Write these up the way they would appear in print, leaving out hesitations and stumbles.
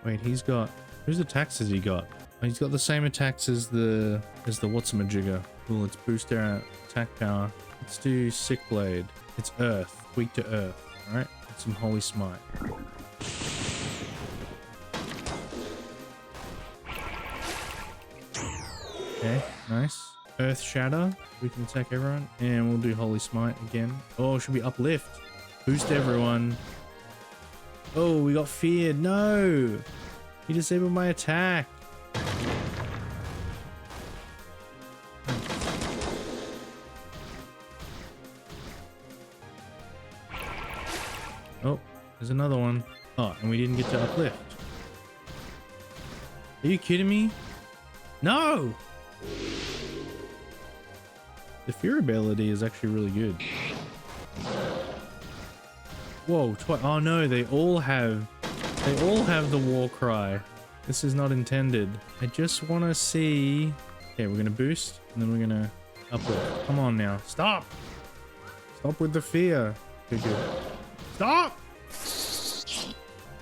Wait, he's got... Whose attacks has he got? Oh, he's got the same attacks as the whatsamajigger. Cool, let's boost our attack power. Let's do Sick Blade. It's Earth. Weak to Earth. Alright, some Holy Smite. Okay, nice. Earth Shatter. We can attack everyone. And we'll do Holy Smite again. Oh, should we uplift? Boost everyone. Oh, we got feared. No! He disabled my attack. Oh, there's another one. Oh, and we didn't get to uplift. Are you kidding me? No! The fear ability is actually really good. Whoa, oh no, they all have the war cry. This is not intended. I just want to see... Okay, we're going to boost, and then we're going to uplift. Come on now. Stop! Stop with the fear. Okay, good. Stop!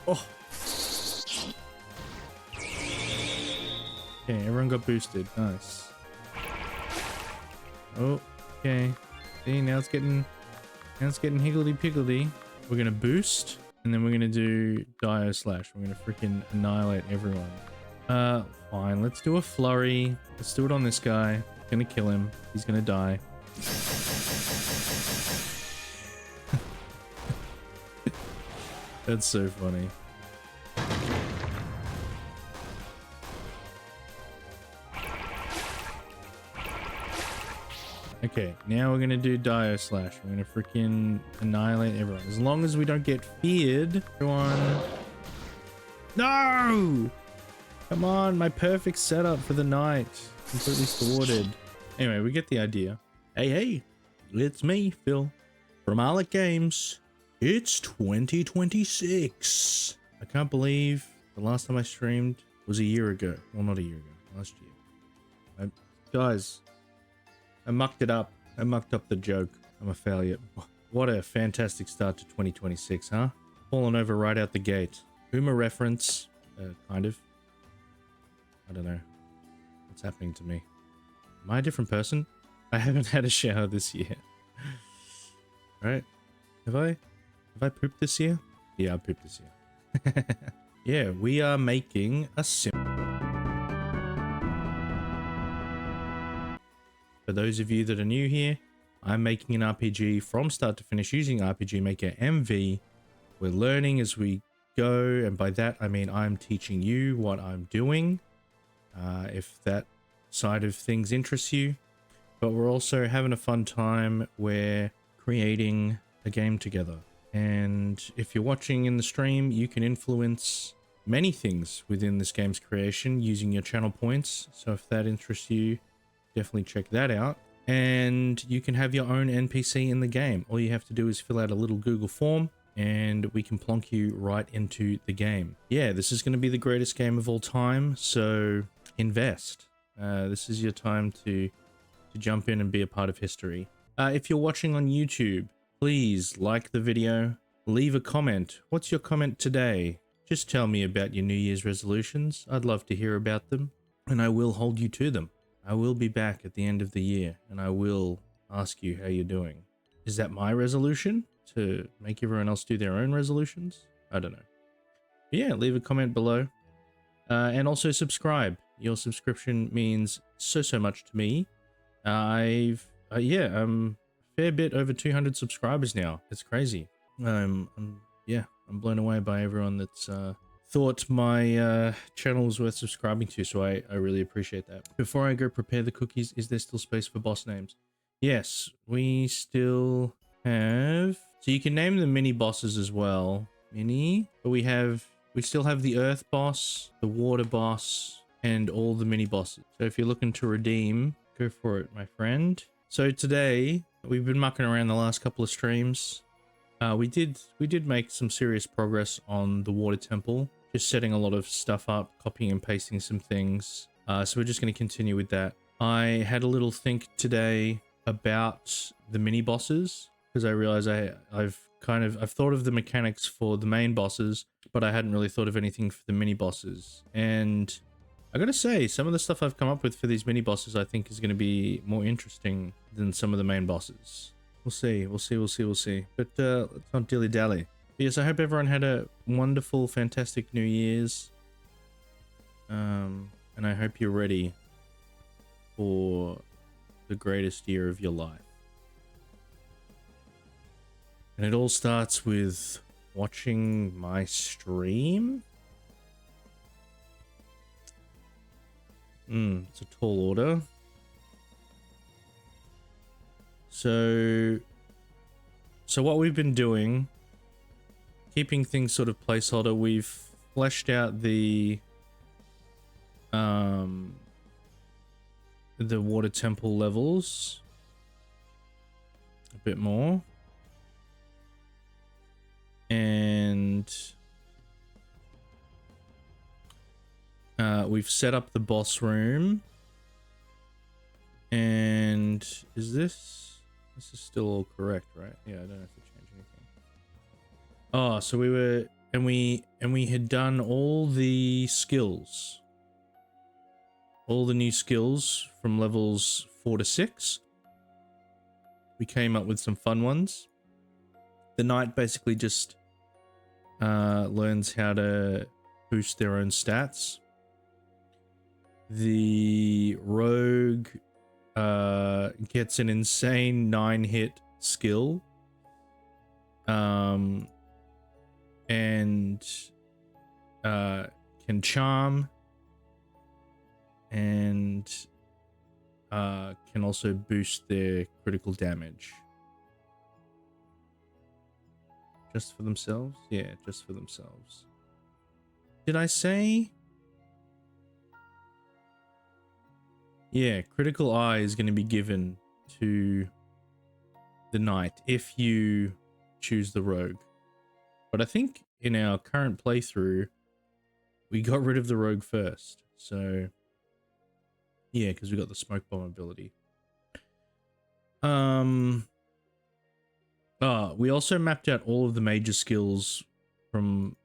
Oh. Okay, everyone got boosted. Nice. Oh, okay. See, now it's getting higgledy-piggledy. We're going to boost. And then we're going to do Dio Slash. We're going to freaking annihilate everyone. Fine. Let's do a flurry. Let's do it on this guy. Gonna kill him. He's going to die. That's so funny. Okay, now we're gonna do Dio Slash. We're gonna freaking annihilate everyone. As long as we don't get feared. Everyone. No! Come on, my perfect setup for the night. Completely thwarted. Anyway, we get the idea. Hey, it's me, Phil, from Alec Games. It's 2026. I can't believe the last time I streamed was a year ago. Well, not a year ago, last year. Guys, I mucked it up. I mucked up the joke. I'm a failure. What a fantastic start to 2026, huh? Falling over right out the gate. Boomer reference. Kind of. I don't know. What's happening to me? Am I a different person? I haven't had a shower this year. Right? Have I pooped this year? Yeah, I pooped this year. Yeah, we are making a sim. For those of you that are new here, I'm making an RPG from start to finish using RPGMaker MV. We're learning as we go, and by that I mean I'm teaching you what I'm doing, if that side of things interests you. But we're also having a fun time. We're creating a game together. And if you're watching in the stream, you can influence many things within this game's creation using your channel points. So if that interests you, definitely check that out. And you can have your own NPC in the game. All you have to do is fill out a little Google form and we can plonk you right into the game. Yeah, this is going to be the greatest game of all time, so invest. This is your time to jump in and be a part of history. If you're watching on YouTube, please like the video, leave a comment. What's your comment today? Just tell me about your New Year's resolutions. I'd love to hear about them, and I will hold you to them. I will be back at the end of the year, and I will ask you how you're doing. Is that my resolution? To make everyone else do their own resolutions? I don't know. But yeah, leave a comment below. And also subscribe. Your subscription means so much to me. I'm a fair bit over 200 subscribers now. It's crazy. I'm blown away by everyone that's thought my channel was worth subscribing to, so I really appreciate that. Before I go prepare the cookies, is there still space for boss names? Yes, we still have... So you can name the mini bosses as well. But we still have the earth boss, the water boss, and all the mini bosses. So if you're looking to redeem, go for it, my friend. So today, we've been mucking around the last couple of streams. We did make some serious progress on the water temple. Just setting a lot of stuff up, copying and pasting some things. So we're just going to continue with that. I had a little think today about the mini bosses, because I realized I've thought of the mechanics for the main bosses, but I hadn't really thought of anything for the mini bosses. And I gotta say, some of the stuff I've come up with for these mini bosses I think is going to be more interesting than some of the main bosses. We'll see, we'll see, we'll see, we'll see. But let's not dilly-dally. But yes, I hope everyone had a wonderful, fantastic New Year's. And I hope you're ready for the greatest year of your life. And it all starts with watching my stream. It's a tall order. So what we've been doing, keeping things sort of placeholder, we've fleshed out the water temple levels a bit more. And we've set up the boss room. And is this is still all correct, right? Yeah, I don't have to change anything. Oh, so we had done all the skills. All the new skills from levels 4 to 6. We came up with some fun ones. The knight basically just learns how to boost their own stats. The rogue gets an insane 9-hit skill. And can charm. And can also boost their critical damage. Just for themselves? Yeah, just for themselves. Did I say? Yeah, critical eye is going to be given to the knight if you choose the rogue. But I think in our current playthrough, we got rid of the rogue first. So, yeah, because we got the smoke bomb ability. We also mapped out all of the major skills from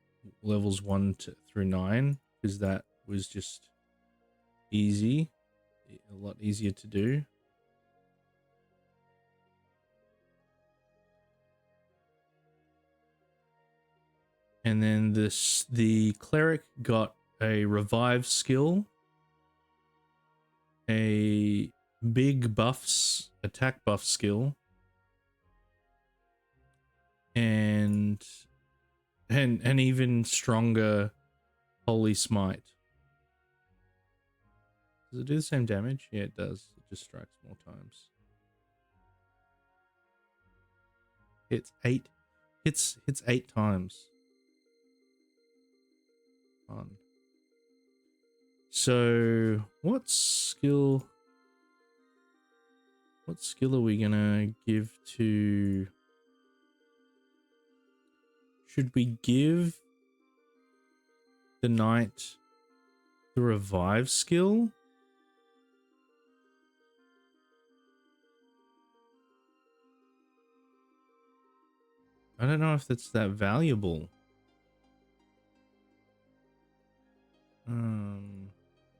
levels 1 through 9, because that was just easy, a lot easier to do. And then the cleric got a revive skill, a big buffs attack buff skill, and an even stronger holy smite. Does it do the same damage? Yeah, it does. It just strikes more times. Hits 8 times. Fun. So what skill are we gonna give to? Should we give the knight the revive skill? I don't know if that's that valuable.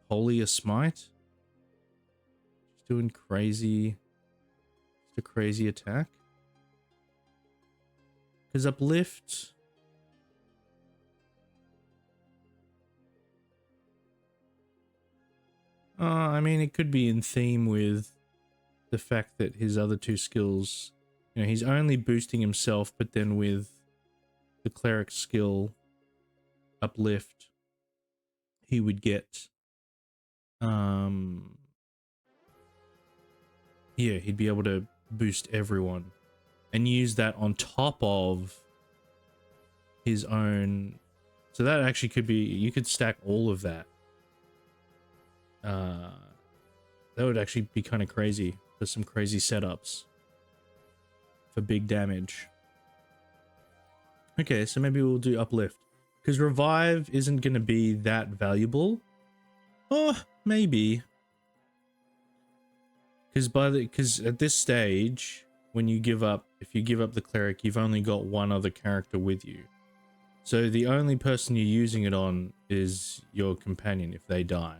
Holy a smite? Just doing crazy. Just a crazy attack. Because uplift. I mean, it could be in theme with the fact that his other two skills, you know, he's only boosting himself, but then with the cleric skill uplift, he would get, yeah, he'd be able to boost everyone and use that on top of his own. So that actually could be, you could stack all of that. That would actually be kind of crazy for some crazy setups for big damage. Okay, so maybe we'll do uplift, because revive isn't going to be that valuable. Oh, maybe. Because at this stage, when you give up, if you give up the cleric, you've only got one other character with you. So the only person you're using it on is your companion if they die.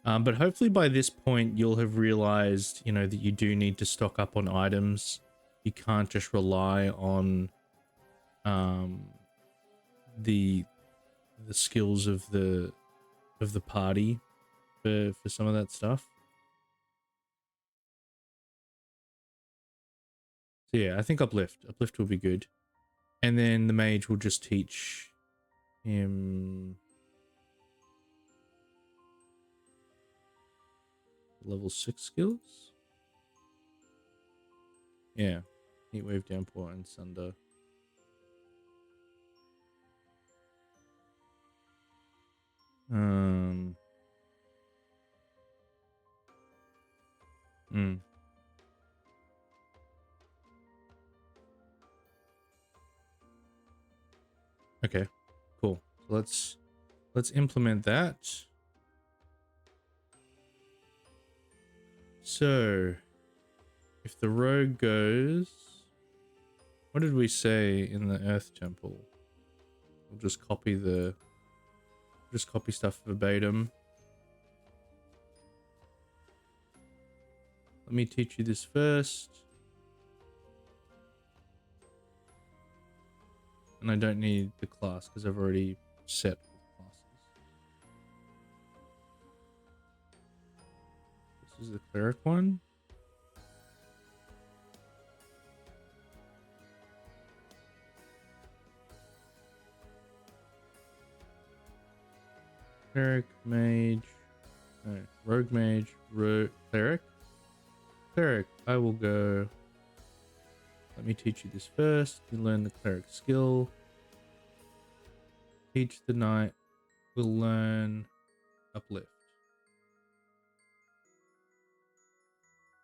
But hopefully by this point you'll have realized, you know, that you do need to stock up on items. You can't just rely on the skills of the party for some of that stuff. So yeah, I think uplift will be good, and then the mage will just teach him level 6 skills. Yeah, heatwave, downpour, and sunder. Hmm. Okay, cool. So let's implement that. So if the rogue goes, what did we say in the Earth Temple? We'll just copy stuff verbatim. Let me teach you this first. And I don't need the class because I've already set classes. This is the cleric one. Cleric, mage, no, rogue mage, cleric. Cleric, I will go. Let me teach you this first. You learn the cleric skill. Teach the knight. We'll learn uplift.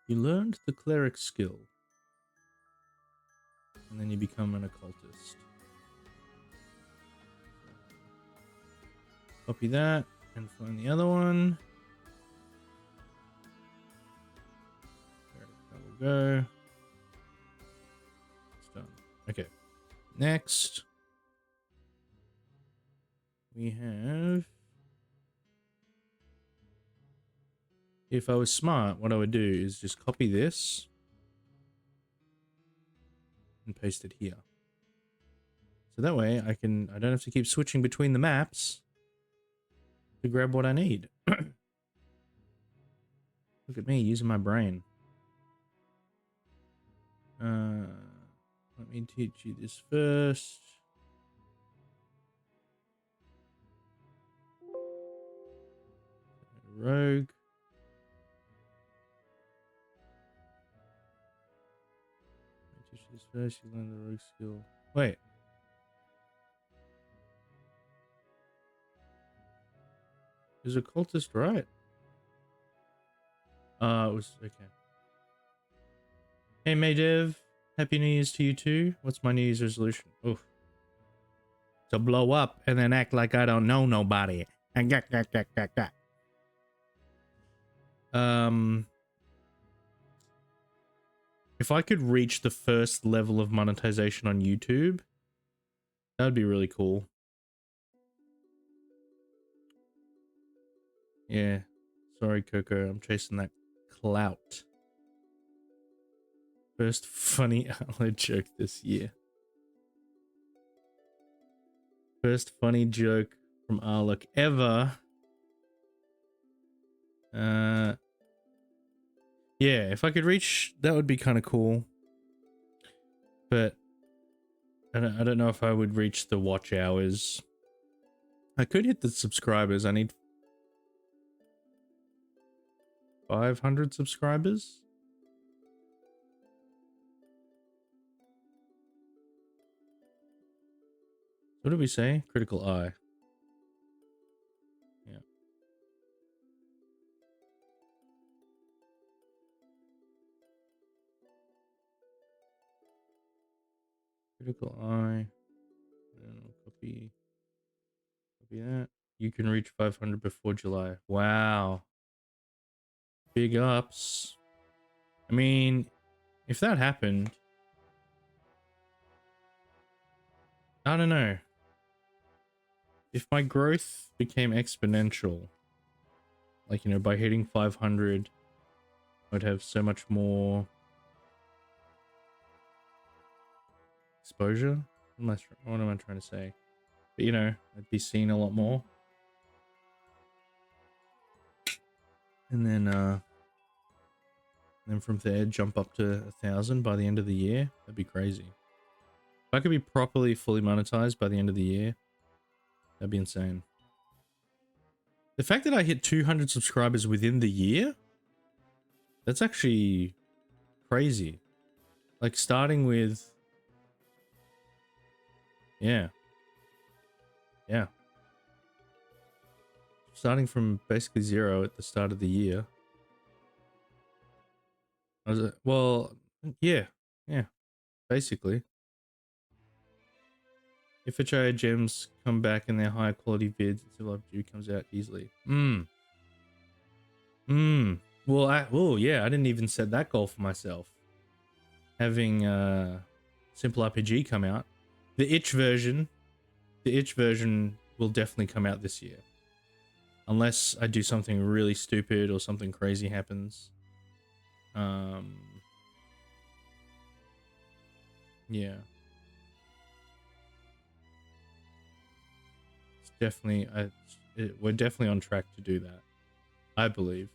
You learned the cleric skill. And then you become an occultist. Copy that and find the other one. There we go. It's done. Okay. Next, we have. If I was smart, what I would do is just copy this and paste it here. So that way I don't have to keep switching between the maps to grab what I need. Look at me using my brain. Let me teach you this first. Rogue. Let me teach you this first. You learn the rogue skill. Wait. Is occultist right? It was okay. Hey Maydev, happy New Year's to you too. What's my New Year's resolution? Oh, to blow up and then act like I don't know nobody. And if I could reach the first level of monetization on YouTube, that would be really cool. Yeah. Sorry, Coco. I'm chasing that clout. First funny outlet joke this year. First funny joke from Arlock ever. Yeah, if I could reach, that would be kind of cool. But I don't know if I would reach the watch hours. I could hit the subscribers. I need 500 subscribers. What did we say? Critical eye. Yeah. Critical eye. Copy that. You can reach 500 before July. Wow. Big ups. I mean, if that happened, I don't know. if my growth became exponential, like, you know, by hitting 500, I'd have so much more exposure. What am I trying to say? But, you know, I'd be seen a lot more. And then from there, jump up to 1,000 by the end of the year. That'd be crazy. If I could be properly fully monetized by the end of the year, that'd be insane. The fact that I hit 200 subscribers within the year, that's actually crazy. Like, starting with... Yeah. Yeah. Starting from basically 0 at the start of the year. Well, yeah. Yeah. Basically. If HIA gems come back in their higher quality vids, Civil RPG comes out easily. Well, yeah, I didn't even set that goal for myself. Having Simple RPG come out. The itch version will definitely come out this year. Unless I do something really stupid or something crazy happens. Yeah. It's definitely we're definitely on track to do that. I believe.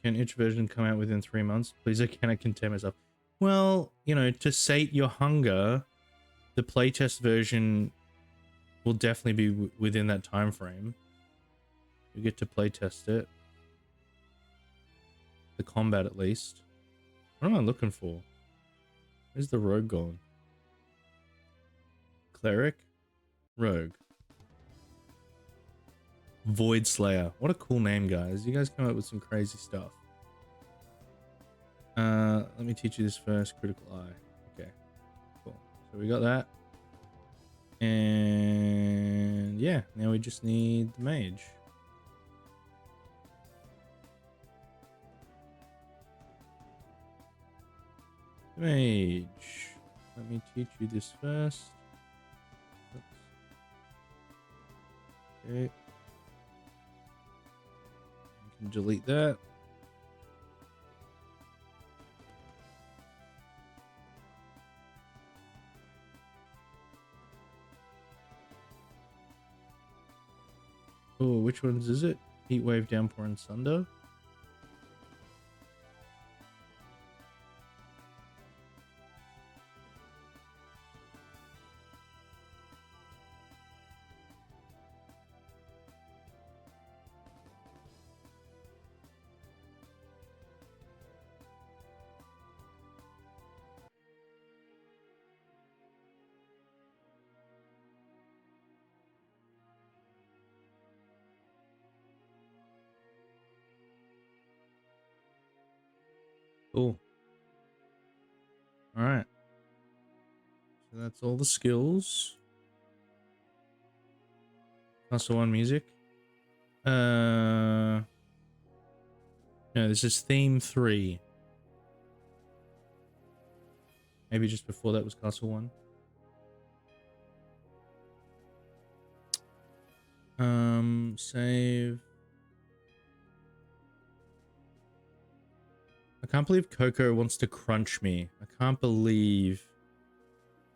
Can itch version come out within 3 months? Please, I cannot contain myself. Well, you know, to sate your hunger, the playtest version will definitely be within that time frame. You get to playtest it. The combat, at least. What am I looking for? Where's the rogue gone? Cleric? Rogue. Void Slayer. What a cool name, guys. You guys come up with some crazy stuff. Let me teach you this first. Critical Eye. Okay. Cool. So we got that. And yeah, now we just need the mage. Mage. Let me teach you this first. Oops. Okay. You can delete that. Oh, which ones is it? Heatwave, Downpour, and Sunder? Cool. Alright. So that's all the skills. Also on music. No, this is theme 3. Maybe just before that was Castle 1. Save. I can't believe Coco wants to crunch me. I can't believe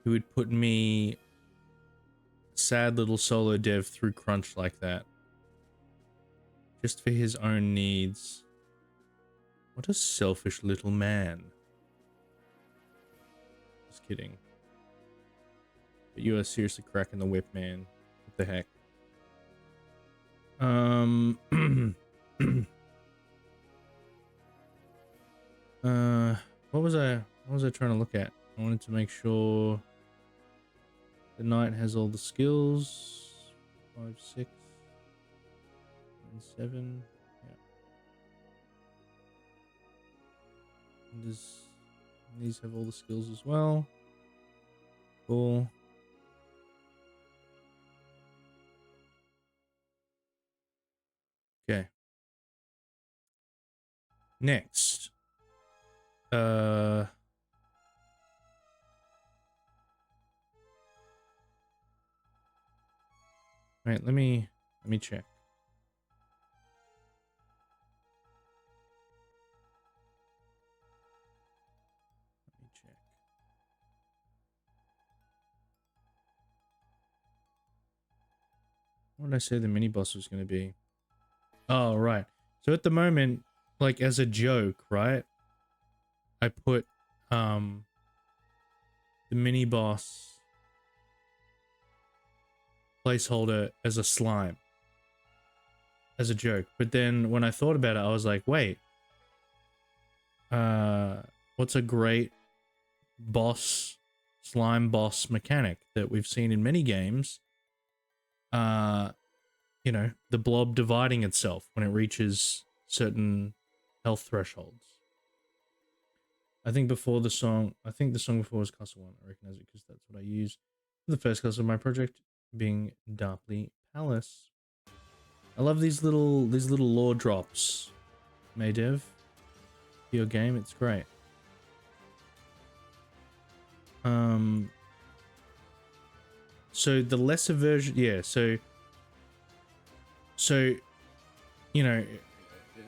he would put me, sad little solo dev, through crunch like that. Just for his own needs. What a selfish little man. Just kidding. But you are seriously cracking the whip, man. What the heck? What was I trying to look at? I wanted to make sure the knight has all the skills. 5, 6, and 7. Yeah. And these have all the skills as well. Cool. Okay. Next. Wait, let me check. Let me check. What did I say the mini boss was going to be? Oh, right. So at the moment, like as a joke, right? I put the mini boss placeholder as a slime. As a joke. But then when I thought about it, I was like, wait. What's a great slime boss mechanic that we've seen in many games? You know, the blob dividing itself when it reaches certain health thresholds. I think the song before was Castle 1. I recognize it because that's what I use for the first class of my project, being Darpley Palace. I love these little lore drops, Maydev. Your game, it's great. So the lesser version, yeah, so you know,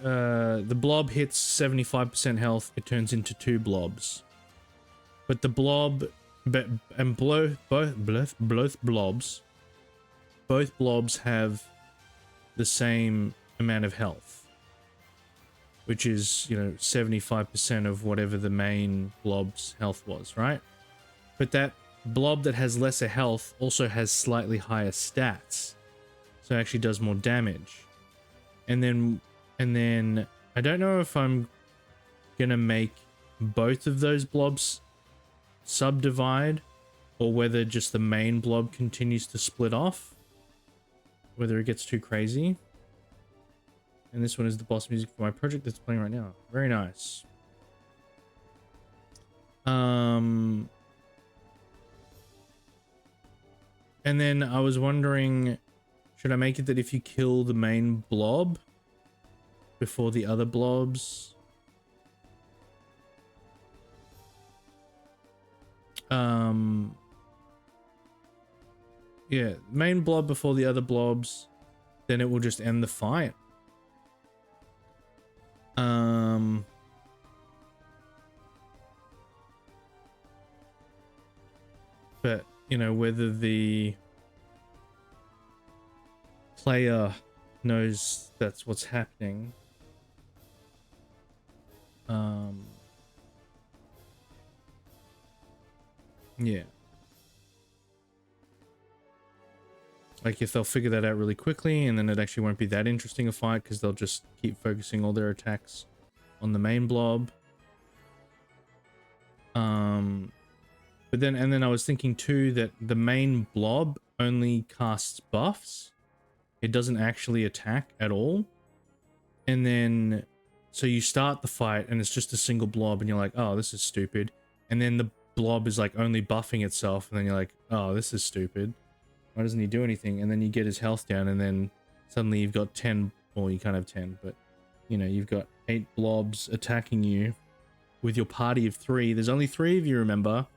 the blob hits 75% health, it turns into 2 blobs. But the blob, both blobs have the same amount of health, which is, you know, 75% of whatever the main blob's health was, right? But that blob that has lesser health also has slightly higher stats, so it actually does more damage. And then I don't know if I'm gonna make both of those blobs subdivide, or whether just the main blob continues to split off, whether it gets too crazy. And this one is the boss music for my project that's playing right now. Very nice. And then I was wondering, should I make it that if you kill the main blob before the other blobs, yeah, main blob before the other blobs, then it will just end the fight. But, you know, whether the player knows that's what's happening. Yeah. Like, if they'll figure that out really quickly, and then it actually won't be that interesting a fight, because they'll just keep focusing all their attacks on the main blob. But then, and then I was thinking too that the main blob only casts buffs. It doesn't actually attack at all. And then, so you start the fight and it's just a single blob and you're like, oh, this is stupid. And then the blob is like only buffing itself, and then you're like, oh, this is stupid. Why doesn't he do anything? And then you get his health down, and then suddenly you've got 10, or you can't have 10, but you know, you've got 8 blobs attacking you with your party of 3. There's only 3 of you, remember?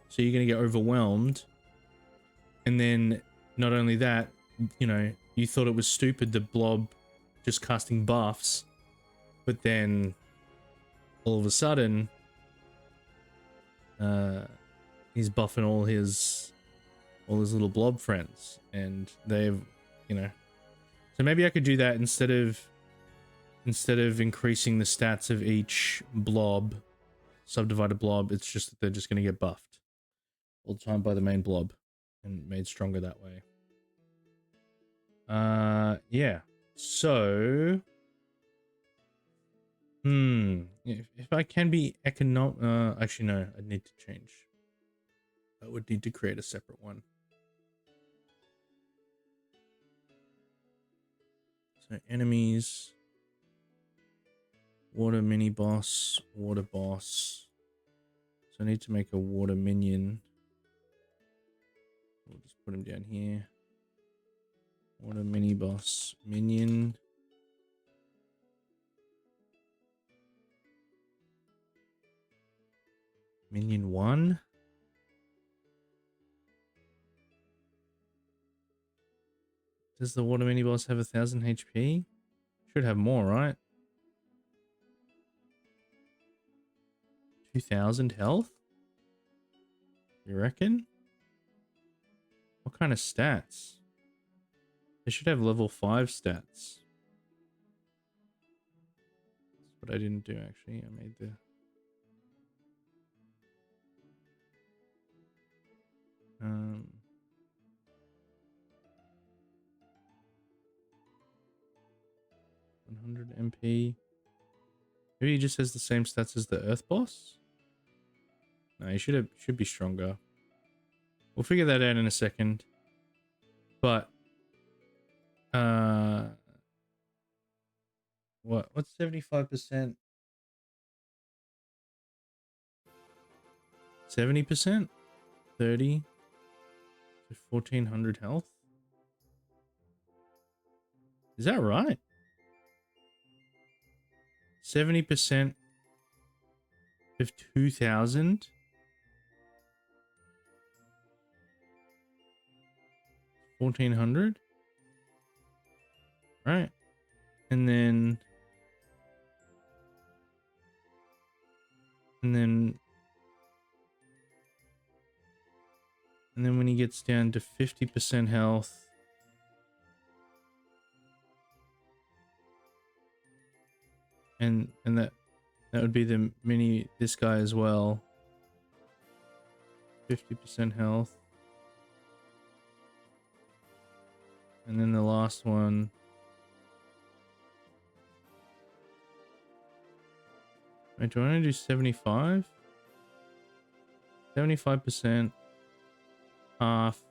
So you're going to get overwhelmed. And then not only that, you know, you thought it was stupid, the blob just casting buffs, but then all of a sudden, he's buffing all his little blob friends, and they've, you know, so maybe I could do that instead of increasing the stats of each blob, subdivided blob. It's just that they're just going to get buffed all the time by the main blob and made stronger that way. Yeah. So, if I can be actually no, I need to change. I would need to create a separate one. So enemies, water mini boss, water boss. So I need to make a water minion. We'll just put him down here. Water mini boss minion. Minion 1. Does the water mini boss have 1000 HP? Should have more, right? 2000 health? You reckon? What kind of stats? They should have level 5 stats. That's what I didn't do actually. I made the... Um... 100 MP. Maybe he just has the same stats as the Earth boss? No, he should be stronger. We'll figure that out in a second. But what's 75%? 70%? 30 to 1400 health? Is that right? 70% of 2000? 1400? Right. And then when he gets down to 50% health, and that would be the this guy as well. 50% health. And then the last one. Wait, do I want to do 75? 75%. Half.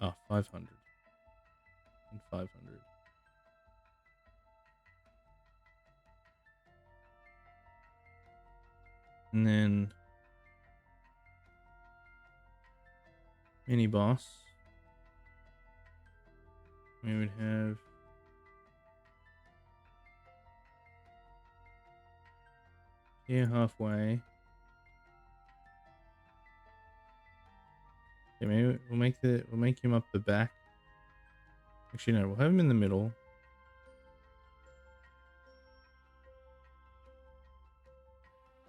Oh, 500. And 500. And then mini boss. We would have here halfway. Okay, maybe we'll make him up the back. Actually, no, we'll have him in the middle.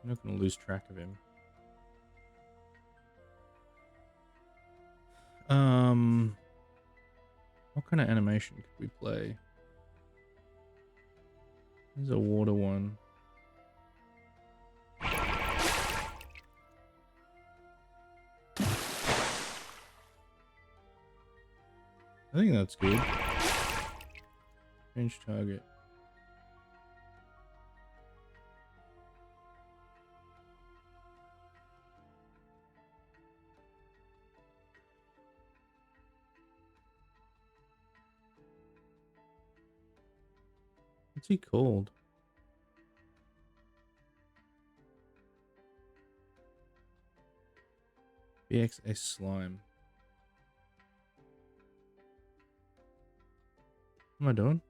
I'm not going to lose track of him. What kind of animation could we play? There's a water one. I think that's good. Change target. What's he called? BXA slime. What am I doing?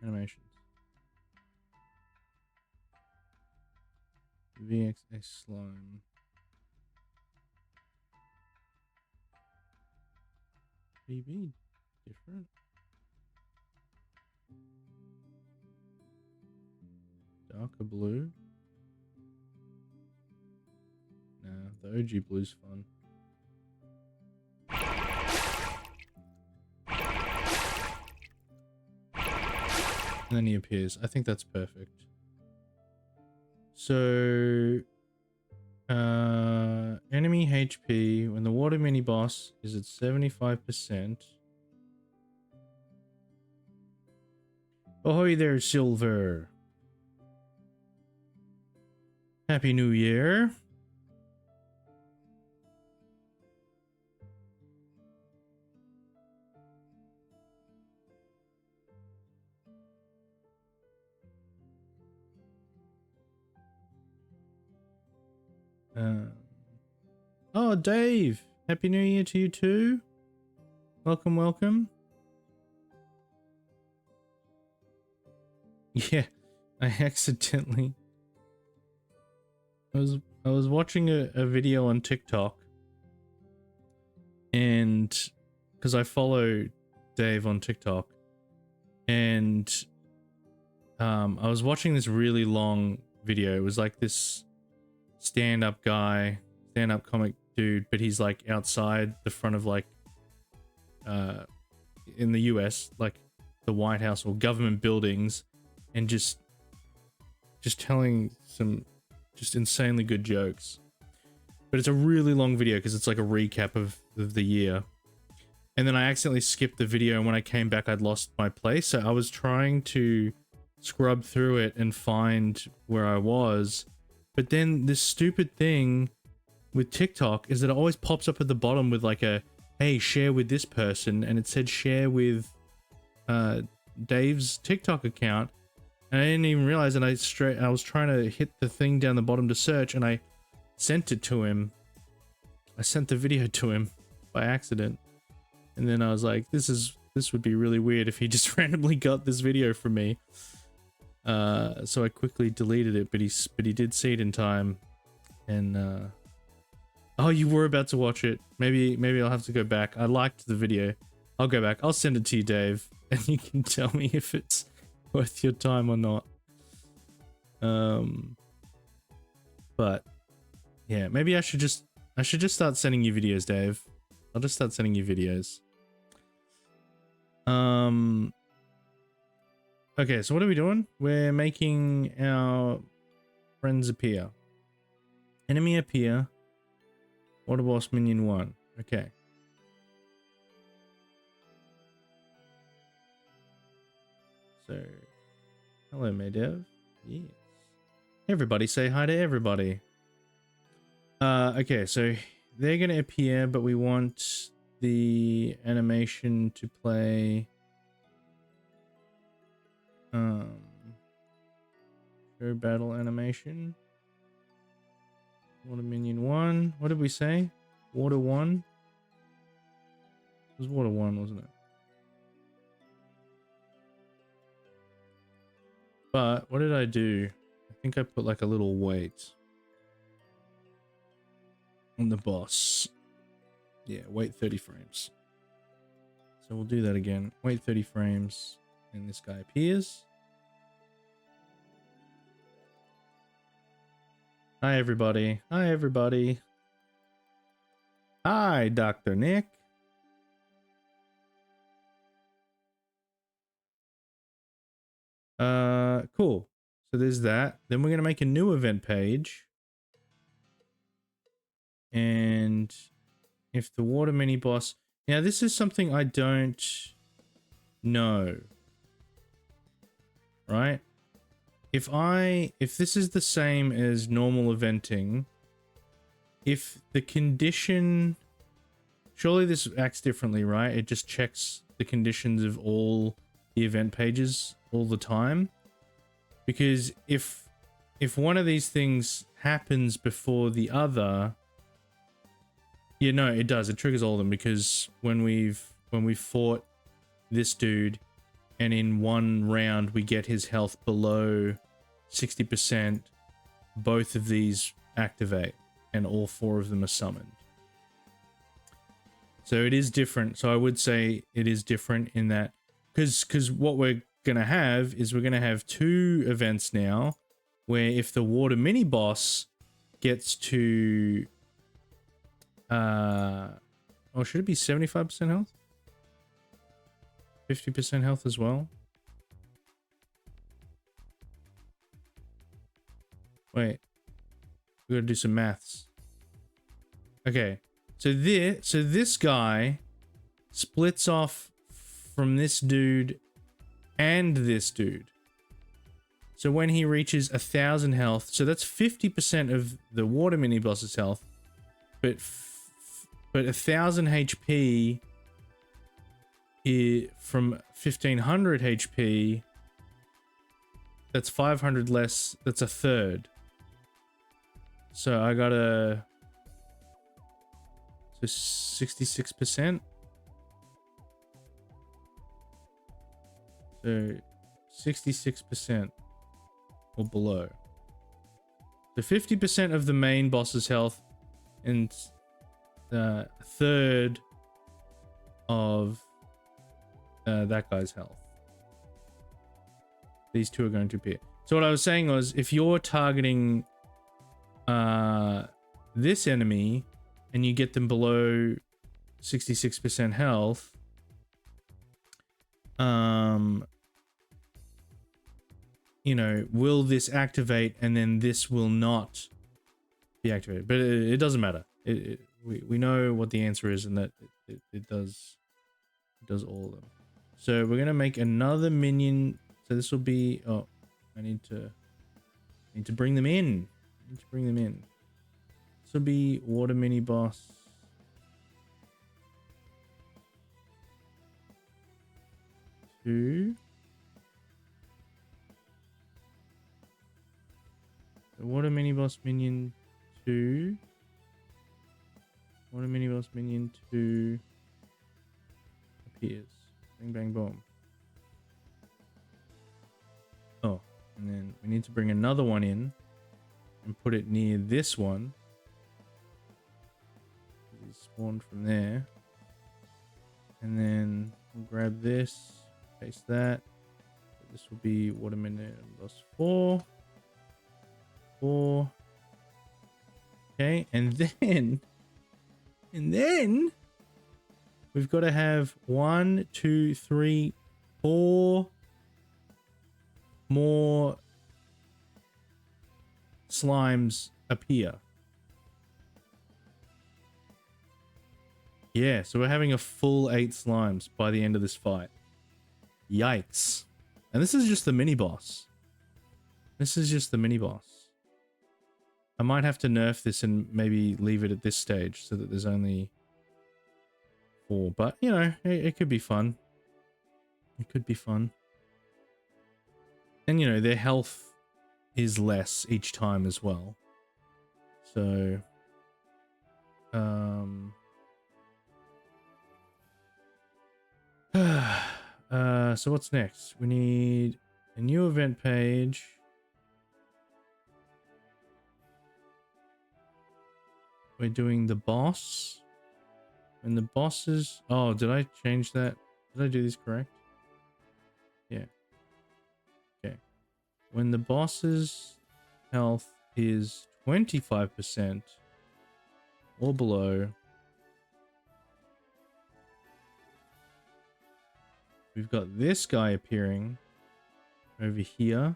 Animations. VXA slime. BB different. Darker blue. Nah, the OG blue's fun. And then he appears. I think that's perfect. So enemy HP when the water mini boss is at 75%. Ahoy there, Silver. Happy New Year. Oh, Dave. Happy New Year to you too. Welcome, welcome. Yeah, I accidentally I was I was watching a video on TikTok, and because I follow Dave on TikTok, and I was watching this really long video. It was like this stand-up comic dude, but he's like outside the front of like in the US, like the White House or government buildings, and just telling some just insanely good jokes. But it's a really long video because it's like a recap of the year. And then I accidentally skipped the video, and when I came back I'd lost my place. So I was trying to scrub through it and find where I was. But then this stupid thing with TikTok is that it always pops up at the bottom with like a, hey, share with this person, and it said share with Dave's TikTok account. And I didn't even realize, and I was trying to hit the thing down the bottom to search, and I sent it to him. I sent the video to him by accident. And then I was like, this would be really weird if he just randomly got this video from me. So I quickly deleted it, but he did see it in time. And oh, you were about to watch it. Maybe I'll have to go back. I liked the video. I'll go back. I'll send it to you, Dave, and you can tell me if it's worth your time or not. But yeah, maybe I should just start sending you videos, Dave. I'll just start sending you videos. Okay, so what are we doing? We're making our friends appear. Enemy appear. Water boss minion 1. Okay. So, hello, Maydev. Yes. Everybody say hi to everybody. Okay, so they're gonna appear, but we want the animation to play. Show battle animation. Water minion 1. What did we say? Water 1? It was water 1, wasn't it? But what did I do? I think I put like a little weight on the boss. Yeah, wait 30 frames. So we'll do that again. Wait 30 frames, and this guy appears. Hi, everybody. Hi, everybody. Hi, Dr. Nick. Cool. So there's that. Then we're going to make a new event page. And if the water mini boss... Now, this is something I don't know. Right? If this is the same as normal eventing, if the condition... Surely this acts differently, right? It just checks the conditions of all the event pages all the time. Because if one of these things happens before the other... Yeah, no, it does. It triggers all of them, because when we fought this dude, and in one round we get his health below 60%, both of these activate, and all 4 of them are summoned. So it is different. So I would say it is different in that, because what we're gonna have is we're gonna have 2 events now, where if the water mini boss gets to oh, should it be 75% health? 50% health as well? Wait. We gotta do some maths. Okay. So this guy splits off from this dude and this dude. So when he reaches 1,000 health, so that's 50% of the water mini boss's health, but 1,000 HP from 1,500 HP, that's 500 less, that's a third. So I gotta... So 66%? So 66% or below. So 50% of the main boss's health and a third of that guy's health. These two are going to appear. So what I was saying was, if you're targeting this enemy and you get them below 66% health, you know, will this activate and then this will not be activated? But it doesn't matter. We know what the answer is, and that it does all of them. So we're gonna make another minion. So this will be, oh, I need to bring them in. This will be water mini boss. Two. The water mini boss minion 2. Water mini boss minion 2 appears. Bang bang boom. Oh, and then we need to bring another one in and put it near this one. He's spawned from there. And then we'll grab this, paste that. This will be water mini boss 4. Okay, and then we've got to have 1, 2, 3, 4 more slimes appear. Yeah, so we're having a full 8 slimes by the end of this fight. Yikes. And this is just the mini boss. I might have to nerf this and maybe leave it at this stage so that there's only 4. But, you know, it could be fun. And, you know, their health is less each time as well. So, so what's next? We need a new event page. We're doing the boss. And the bosses... Oh, did I change that? Did I do this correct? Yeah. Okay. When the boss's health is 25% or below, we've got this guy appearing over here.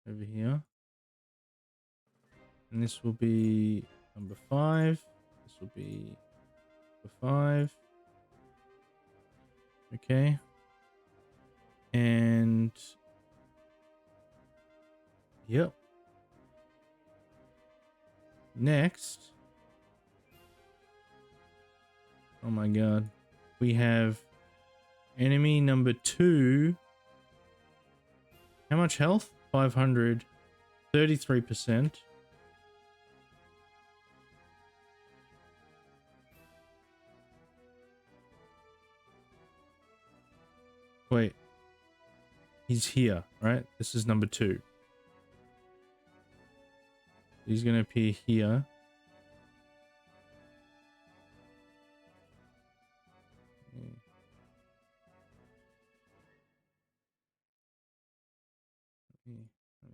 Over here. And this will be number 5. This will be number 5. Okay. And yep. Next. Oh my god. We have enemy number 2. How much health? 500. 33%. Wait. He's here, right? This is number 2. He's going to appear here.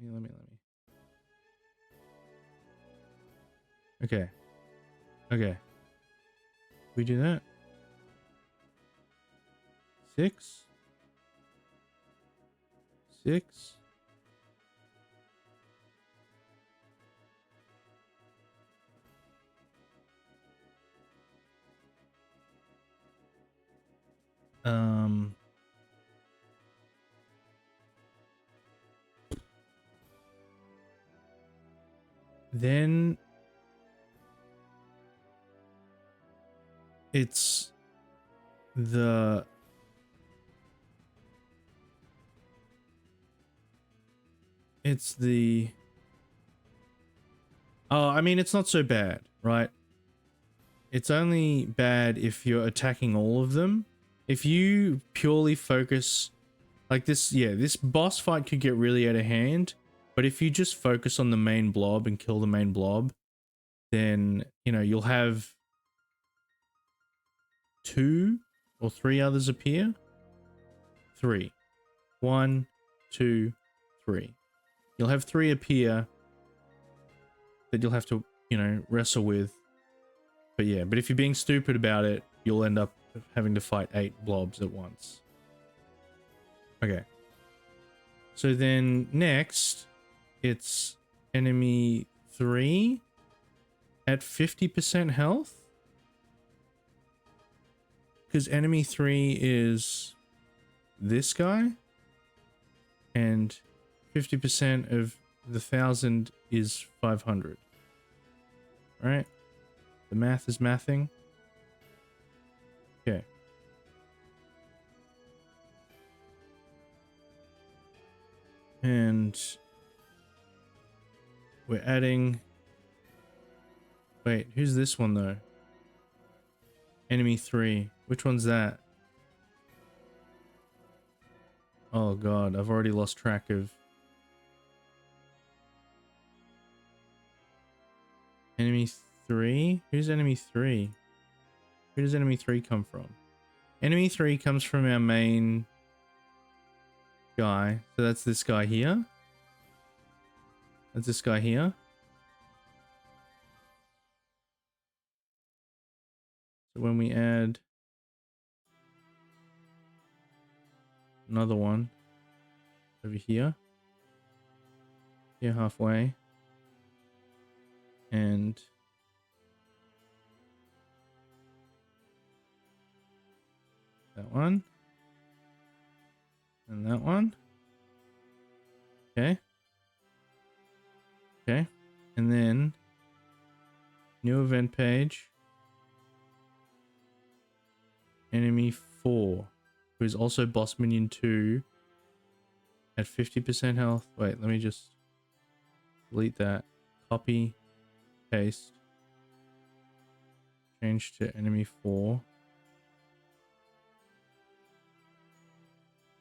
Let me. Okay. We do that. 6. Then it's the oh, I mean, it's not so bad, right? It's only bad if you're attacking all of them. If you purely focus Like this, yeah, this boss fight could get really out of hand, but if you just focus on the main blob and kill the main blob, then, you know, you'll have 2 or 3 others appear. 3. 1, 2, 3. You'll have 3 appear that you'll have to, you know, wrestle with. But yeah, but if you're being stupid about it, you'll end up having to fight 8 blobs at once. Okay. So then next, it's enemy 3 at 50% health. Because enemy 3 is this guy. And 50% of the 1,000 is 500. Right? The math is mathing. Okay. And we're adding... Wait, who's this one though? Enemy 3. Which one's that? Oh god, I've already lost track of... Enemy 3? Who's enemy 3? Where does enemy 3 come from? Enemy 3 comes from our main guy. So that's this guy here. That's this guy here. So when we add another one over here, halfway, and that one, and that one. Okay. Okay. And then new event page. Enemy 4, who is also boss minion 2 at 50% health. Wait, let me just delete that. Copy, paste, change to enemy 4.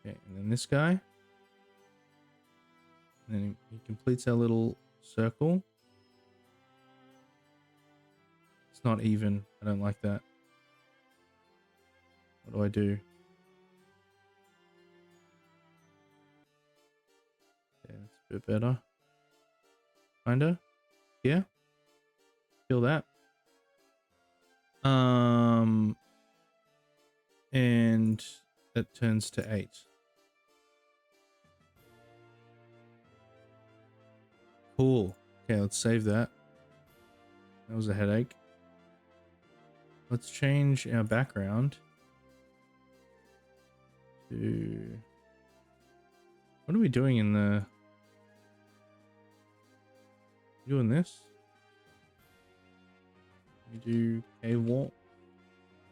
Okay, and then this guy. And then he completes our little circle. It's not even. I don't like that. What do I do? Yeah, that's a bit better. Kinda. Yeah. Feel that. And that turns to 8. Cool. Okay, let's save that. That was a headache. Let's change our background to... What are we doing in the... Doing this? We do cave wall,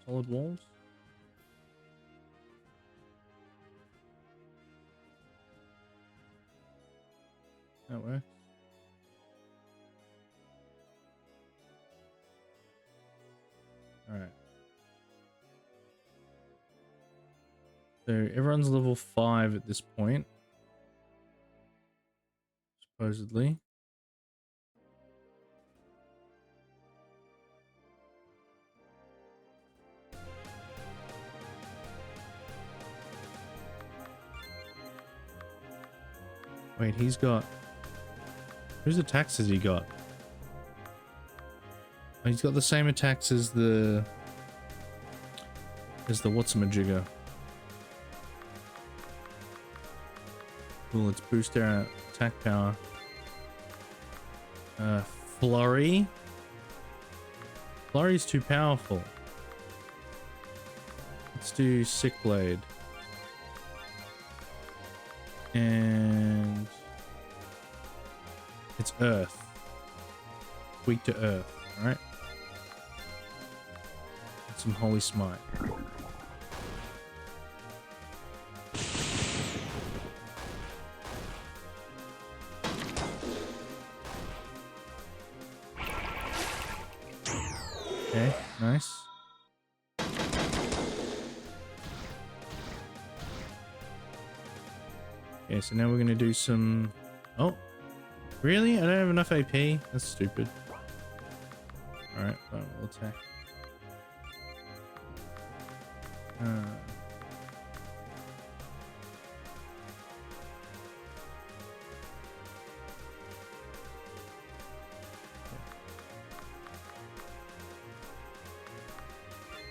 solid walls. That works. All right. So everyone's level 5 at this point, supposedly. Wait, he's got... Whose attacks has he got? Oh, he's got the same attacks as the... whatsamajigger. Cool, let's boost our attack power. Flurry? Flurry's too powerful. Let's do Sick Blade. And it's Earth. Weak to Earth, alright? And some Holy Smite. Okay, nice. Okay, so now we're gonna do some... Oh, really? I don't have enough AP? That's stupid. Alright, fine, we'll attack.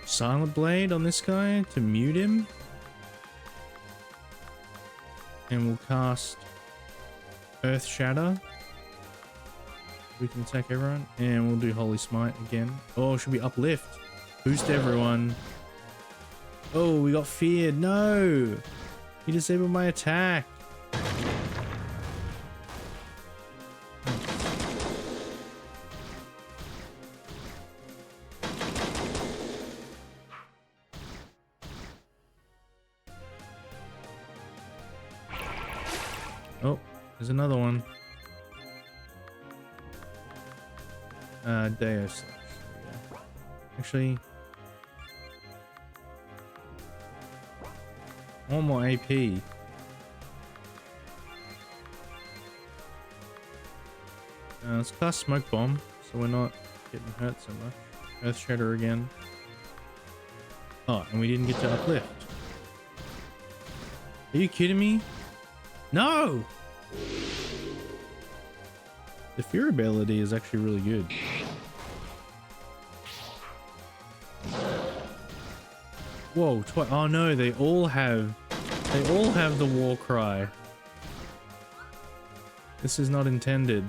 Silent Blade on this guy to mute him. And we'll cast Earth Shatter. We can attack everyone. And we'll do Holy Smite again. Oh, should we uplift? Boost everyone. Oh, we got feared. No! He disabled my attack. Oh, there's another one. Deus. Actually, one more AP. Let's cast Smoke Bomb, so we're not getting hurt so much. Earth Shatter again. Oh, and we didn't get to uplift. Are you kidding me? No! The fear ability is actually really good. Whoa, oh no, they all have the war cry. This is not intended.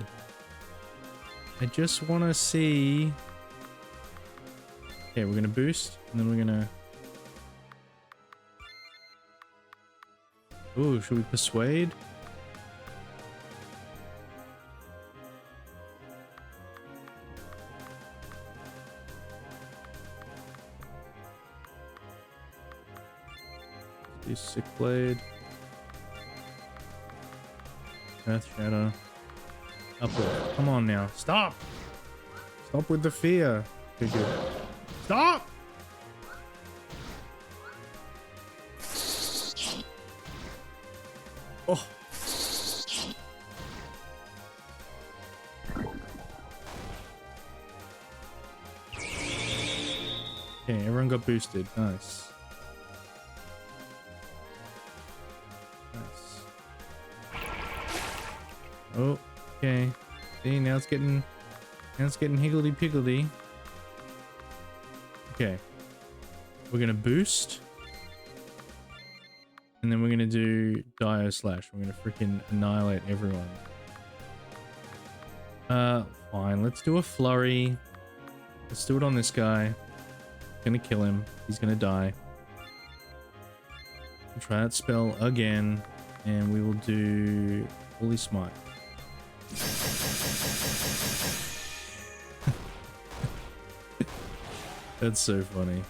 I just want to see... Okay, we're going to boost, and then we're going to... Ooh, should we persuade? Do Sick Blade. Earth Shadow. Upward. Come on now. Stop! Stop with the fear. Good, good. Stop! Oh. Okay, everyone got boosted. Nice. Nice. Oh, okay. See, now it's getting higgledy-piggledy. Okay. We're gonna boost. And then we're gonna do Dio Slash. We're gonna freaking annihilate everyone. Fine. Let's do a flurry. Let's do it on this guy. Gonna kill him. He's gonna die. We'll try that spell again. And we will do Holy Smite. That's so funny.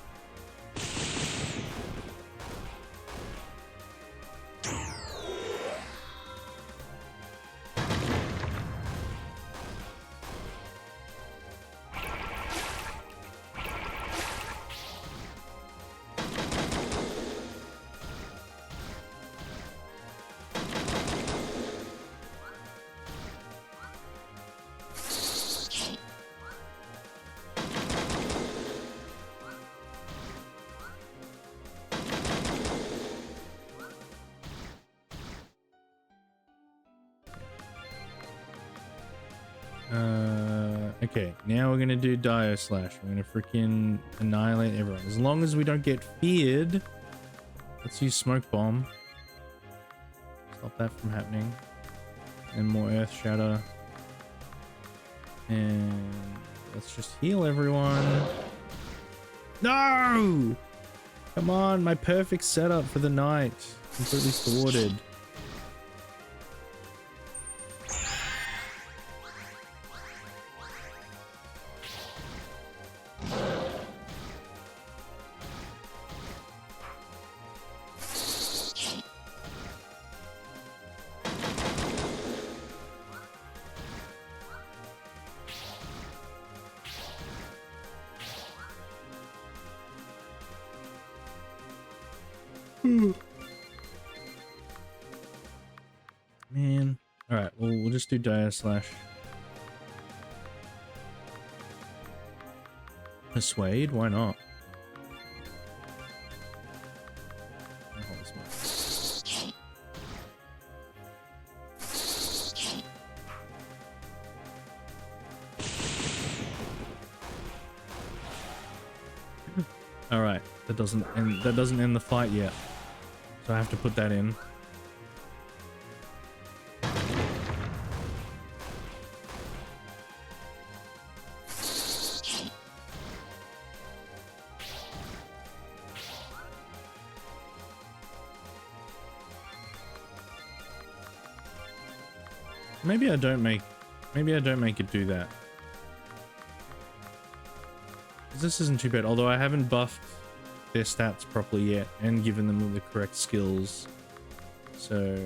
Okay, now we're gonna do Dio Slash. We're gonna freaking annihilate everyone. As long as we don't get feared. Let's use Smoke Bomb. Stop that from happening. And more Earth Shatter. And let's just heal everyone. No! Come on, my perfect setup for the night. Completely thwarted. just do dire slash persuade. Why not? All right, that doesn't end the fight yet, so I have to put that in. Maybe I don't make it do that. This isn't too bad, although I haven't buffed their stats properly yet and given them the correct skills. So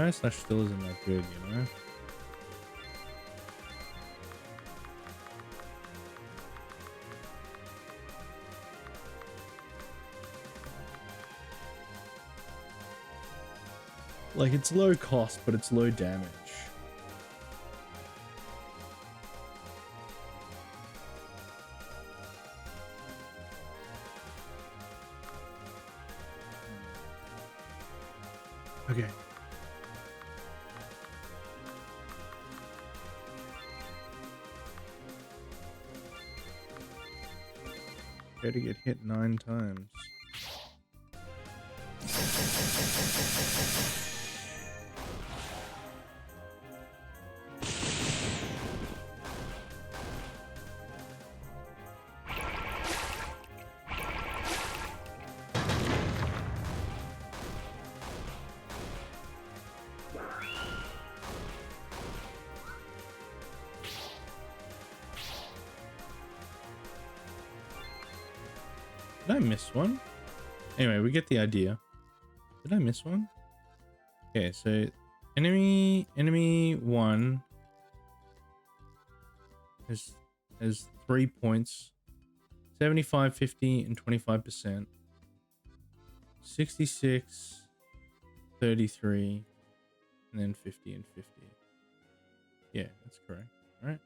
slash still isn't that good, you know? Like, it's low cost, but it's low damage. Okay. Got to get hit 9 times. Did I miss one? Anyway, we get the idea. Did I miss one? Okay, so enemy 1 has 3 points. 75, 50, and 25%. 66, 33, and then 50 and 50. Yeah, that's correct. All right.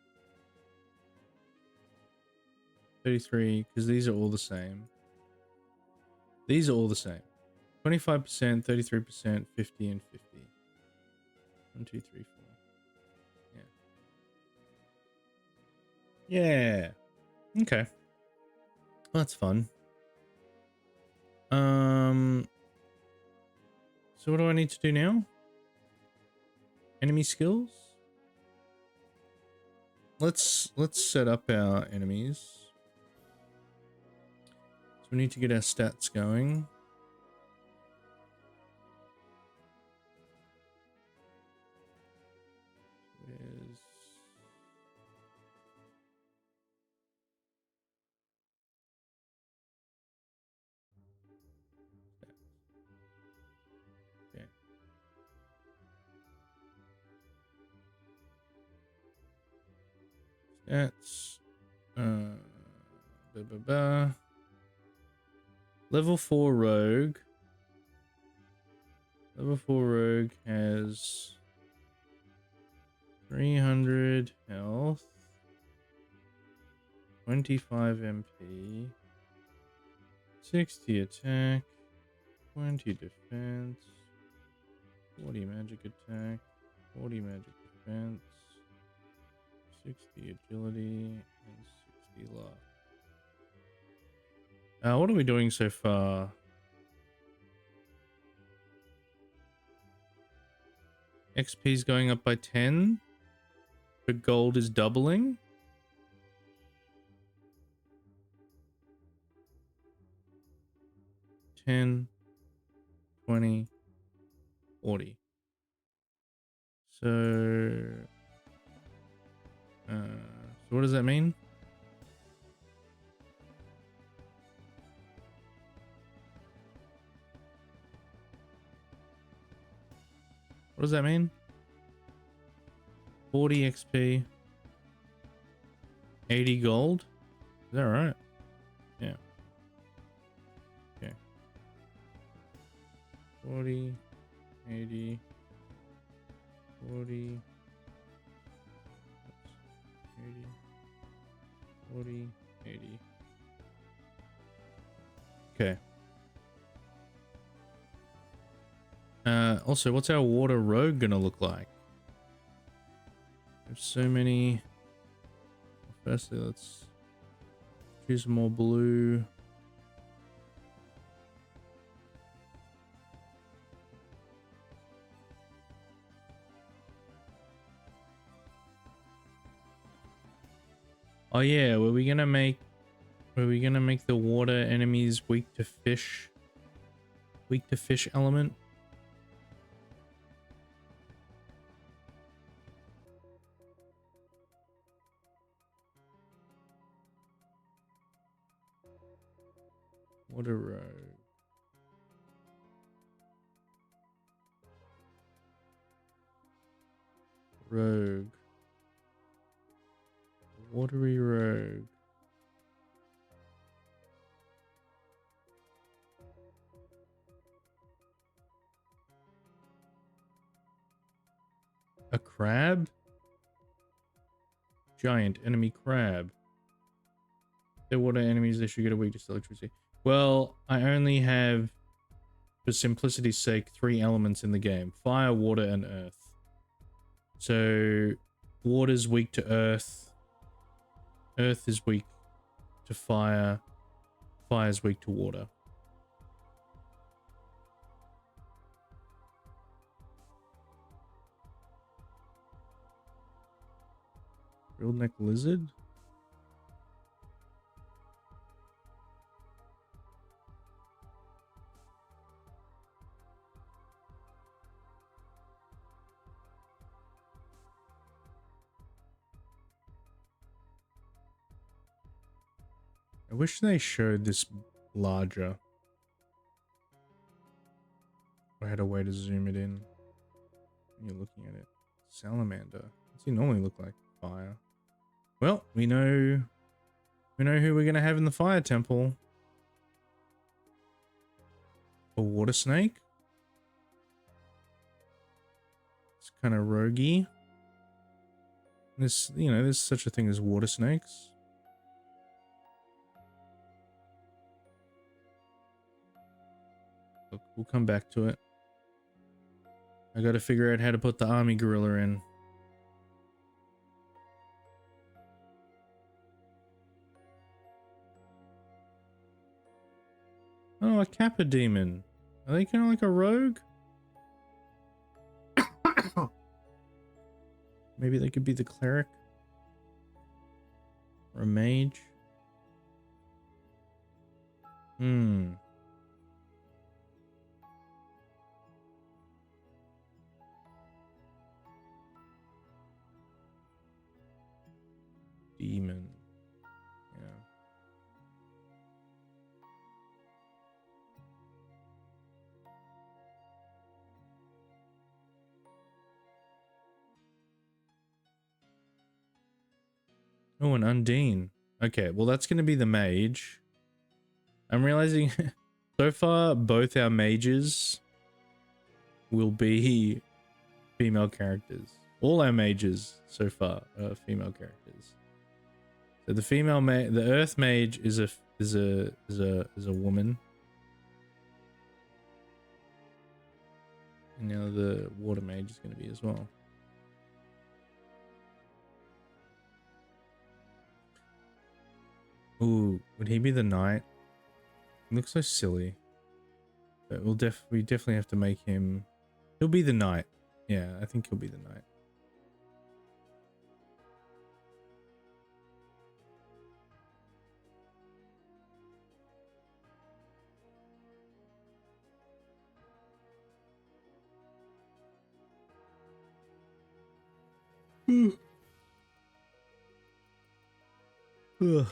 33, because these are all the same. These are all the same. 25%, 33%, 50, and 50. 1, 2, 3, 4. Yeah. Yeah. Okay. Well, that's fun. So what do I need to do now? Enemy skills? Let's set up our enemies. So we need to get our stats going. Where's... Okay. Stats. Level 4 rogue. Level 4 rogue has 300 health, 25 MP, 60 attack, 20 defense, 40 magic attack, 40 magic defense, 60 agility, and 60 luck. What are we doing so far? XP is going up by 10, but gold is doubling. $10, $20, $40. So what does that mean? What does that mean? 40 XP, 80 gold. Is that right? Yeah. Okay. 40, 80, 40, 80, 40, 80. Okay. Also, what's our water rogue gonna look like? There's so many. Firstly, let's choose more blue. Oh yeah, were we gonna make the water enemies weak to fish element? Water rogue. Rogue. Watery rogue. A crab? Giant enemy crab. They're water enemies, they should get a weak to electricity. Well, I only have, for simplicity's sake, 3 elements in the game. Fire, water, and earth. So, water's weak to earth. Earth is weak to fire. Fire's weak to water. Real neck lizard? I wish they showed this larger. I had a way to zoom it in when you're looking at it. Salamander. What's he normally look like? Fire. Well, we know who we're gonna have in the fire temple. A water snake. It's kind of roguey. This, there's such a thing as water snakes. Look, we'll come back to it. I gotta figure out how to put the army gorilla in. Oh, a Kappa demon. Are they kind of like a rogue? Maybe they could be the cleric? Or a mage? Hmm. Demon. Yeah. Oh, an Undine. Okay, well that's going to be the mage. I'm realizing so far both our mages will be female characters. All our mages so far are female characters. So the Earth mage is a woman. And now the water mage is going to be as well. Ooh, would he be the knight? He looks so silly. But we definitely have to make him. He'll be the knight. Yeah, I think he'll be the knight. Ugh.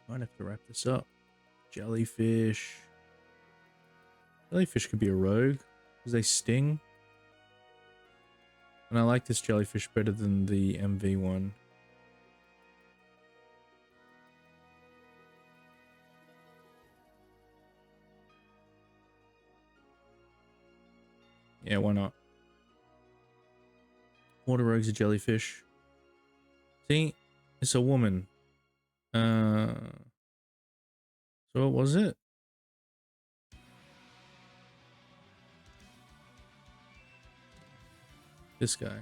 Might have to wrap this up. Jellyfish. Jellyfish could be a rogue because they sting. And I like this jellyfish better than the MV one. Yeah, why not? Water rogue's a jellyfish. See? It's a woman. So what was it? This guy.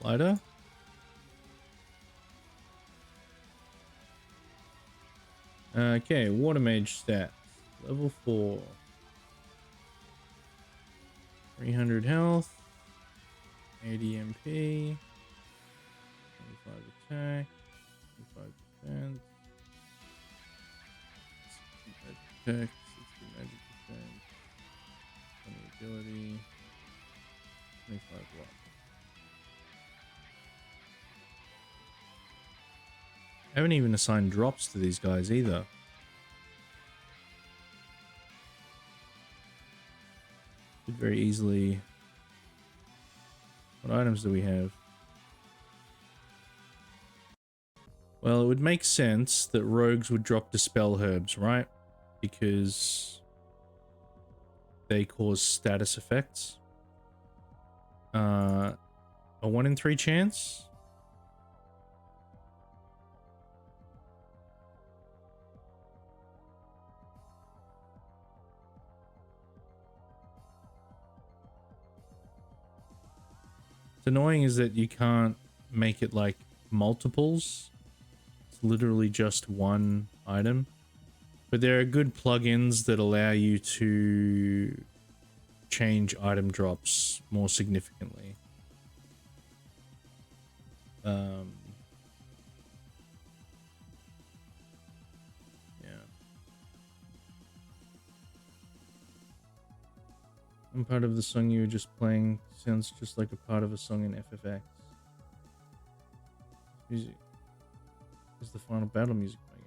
Lighter? Okay, water mage stats. Level 4. 300 health. 80 MP. 25 attack. 25%. 60 magic attack. 60 magic defense. 20 agility. 25 luck. I haven't even assigned drops to these guys either. Could very easily. What items do we have? Well, it would make sense that rogues would drop dispel herbs, right? Because they cause status effects. A 1 in 3 chance. What's annoying is that you can't make it like multiples. It's literally just one item. But there are good plugins that allow you to change item drops more significantly. Yeah. One part of the song you were just playing sounds just like a part of a song in FFX. Music is the final battle music by game.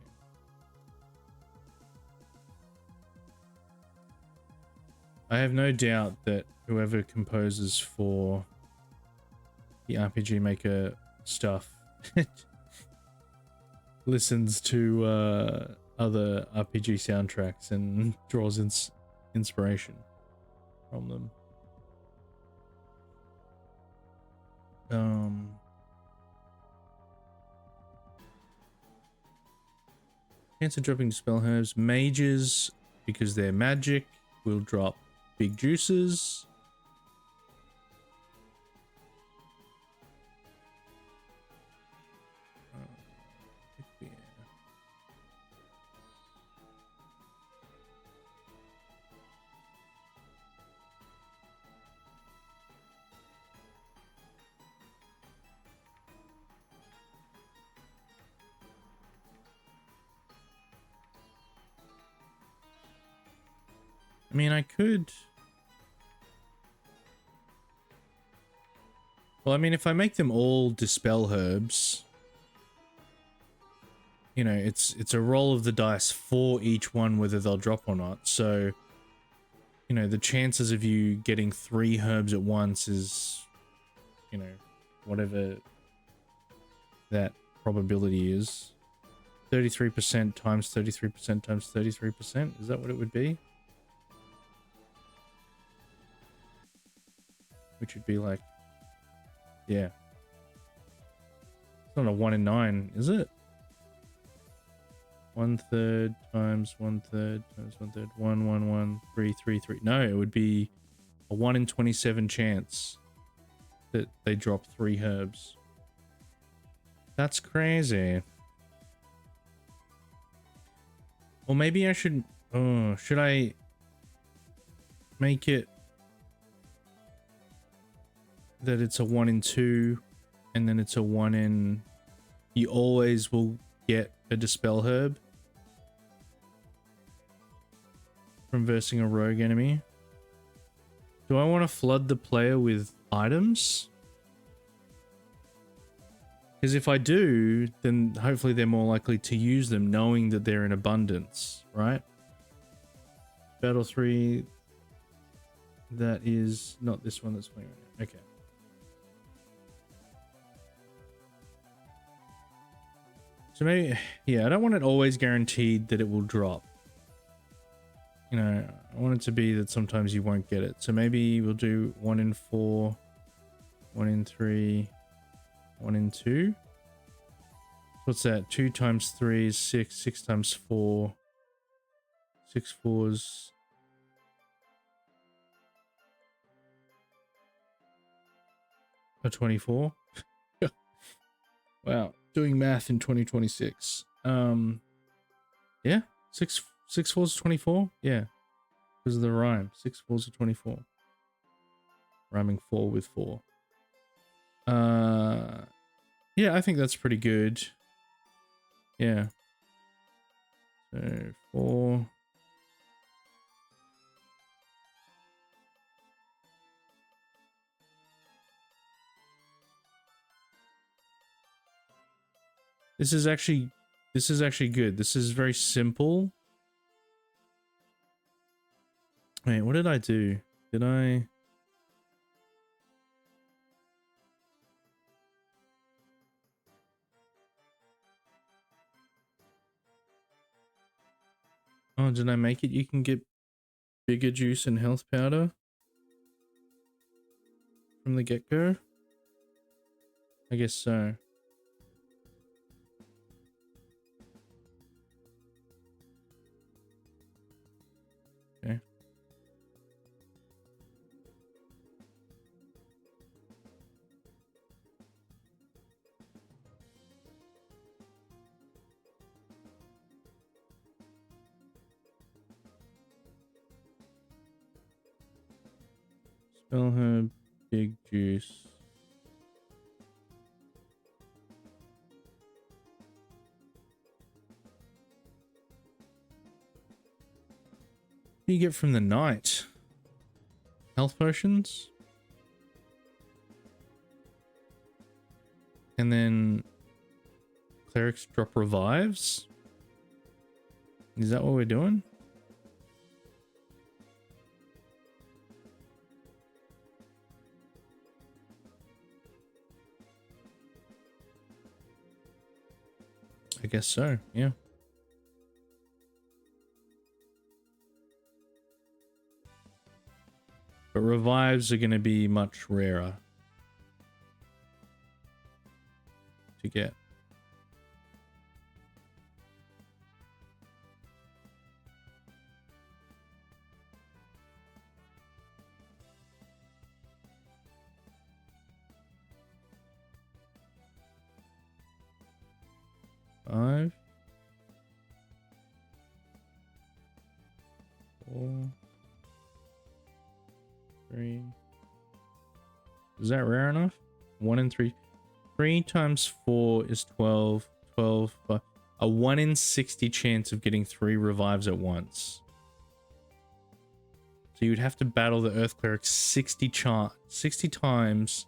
I have no doubt that whoever composes for the RPG Maker stuff listens to other RPG soundtracks and draws inspiration from them. Chance of dropping spell herbs. Mages, because they're magic, will drop big juices. I mean, I could... Well, I mean, if I make them all dispel herbs, you know, it's a roll of the dice for each one, whether they'll drop or not. So, you know, the chances of you getting 3 herbs at once is, you know, whatever that probability is. 33% times 33% times 33%. Is that what it would be? Which would be like, yeah. It's not a 1 in 9, is it? 1/3 times 1/3 times 1/3. 1, 1, 1, 3, 3, 3. No, it would be a 1 in 27 chance that they drop 3 herbs. That's crazy. Well, maybe I should... Oh, should I make it that it's a 1 in 2 and then it's a 1 in... You always will get a dispel herb from versing a rogue enemy. Do I want to flood the player with items? Because if I do, then hopefully they're more likely to use them knowing that they're in abundance, right? Battle 3, that is not this one that's playing right now. Okay. So maybe, yeah, I don't want it always guaranteed that it will drop. You know, I want it to be that sometimes you won't get it. So maybe we'll do 1 in 4, 1 in 3, 1 in 2. What's that? 2 times 3 is 6. 6 times 4. 6 fours. Oh, 24. Wow. Doing math in 2026. Yeah. 6 fours is 24. Yeah. Because of the rhyme. 6 fours are 24. Rhyming 4 with 4. Yeah, I think that's pretty good. Yeah. So 4. This is actually good. This is very simple. Wait, what did I do? Did I? Oh, did I make it? You can get bigger juice and health powder from the get-go? I guess so. Okay. Spell her big juice. What do you get from the knight? Health potions? And then clerics drop revives? Is that what we're doing? I guess so, yeah. But revives are going to be much rarer to get. Five. 4. 3. Is that rare enough? 1 in 3. 3 times 4 is 12. 12. A 1 in 60 chance of getting 3 revives at once. So you would have to battle the Earth Cleric 60 times.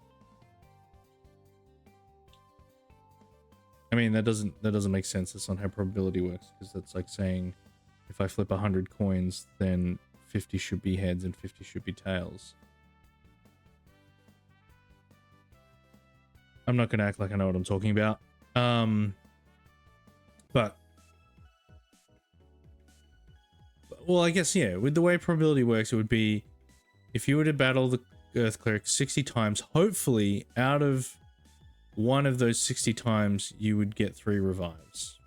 I mean, that doesn't make sense. That's not how probability works, because that's like saying if I flip 100 coins, then 50 should be heads and 50 should be tails. I'm not going to act like I know what I'm talking about. But well, I guess, yeah, with the way probability works, it would be if you were to battle the Earth Cleric 60 times, hopefully out of one of those 60 times, you would get 3 revives.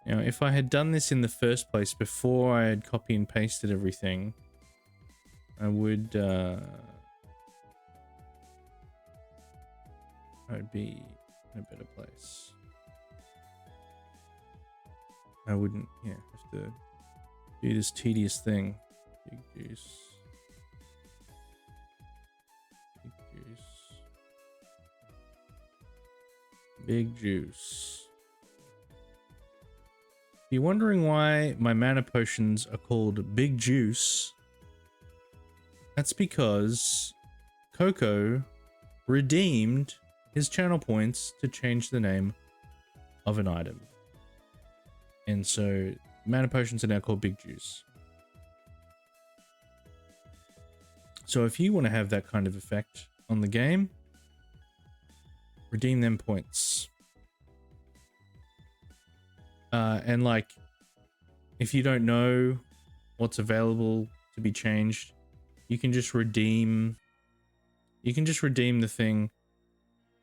Now, if I had done this in the first place before I had copy and pasted everything, I would I'd be in a better place. I wouldn't, yeah, have to do this tedious thing. Big juice. Big juice. Big juice. you're wondering why my mana potions are called Big Juice, that's because Coco redeemed his channel points to change the name of an item. And so mana potions are now called Big Juice. So if you want to have that kind of effect on the game, redeem them points. And like, if you don't know what's available to be changed, you can just redeem. You can just redeem the thing,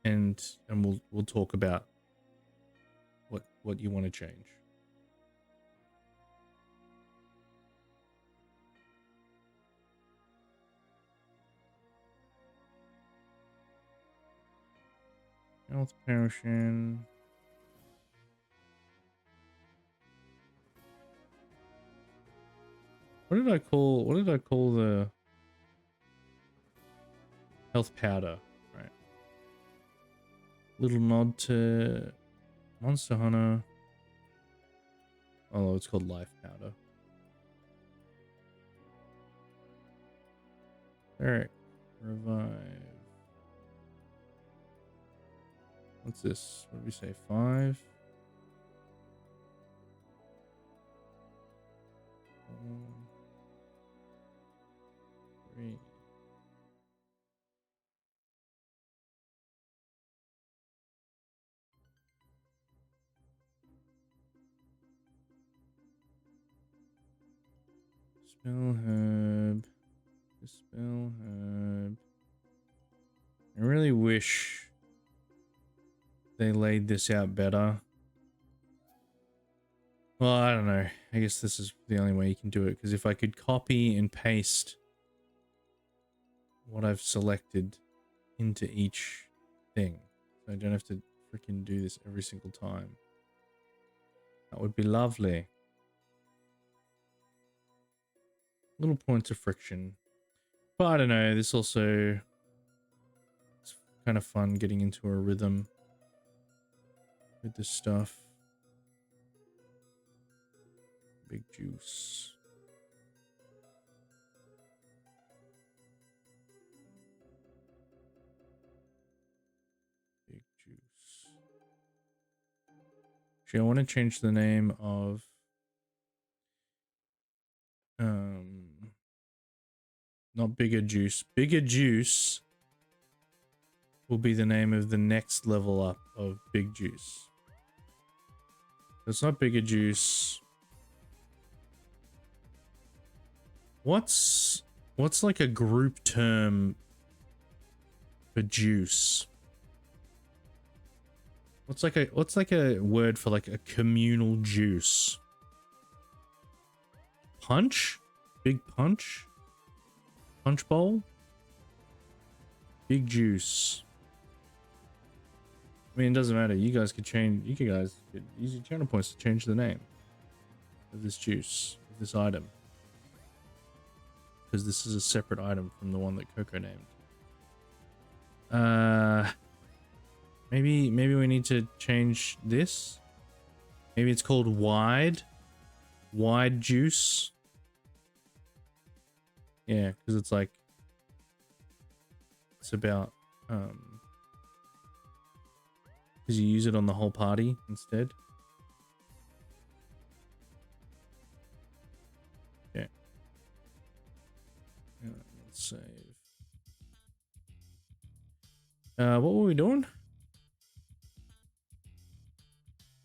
and we'll talk about what you want to change. Health potion. What did I call the health powder? Right. Little nod to Monster Hunter. Oh, it's called life powder. Alright. Revive. What's this? What did we say? 5? 4, 3. Spell herb. Dispel herb. I really wish they laid this out better. Well, I don't know. I guess this is the only way you can do it, because if I could copy and paste what I've selected into each thing, so I don't have to freaking do this every single time, that would be lovely. Little points of friction. But I don't know, this also, it's kind of fun getting into a rhythm with this stuff. Big juice. Big juice. Actually, I want to change the name of not bigger juice. Bigger juice will be the name of the next level up of big juice. It's not bigger juice. What's like a group term for juice? What's like a word for like a communal juice? Punch? Big punch? Punch bowl? Big juice. I mean, it doesn't matter. You guys could change. You guys could use your channel points to change the name of this juice, of this item, because this is a separate item from the one that Coco named. Maybe we need to change this. Maybe it's called wide juice. Yeah, because it's like, it's about because you use it on the whole party instead. Okay. Let's save. What were we doing?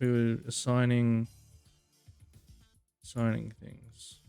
We were assigning things.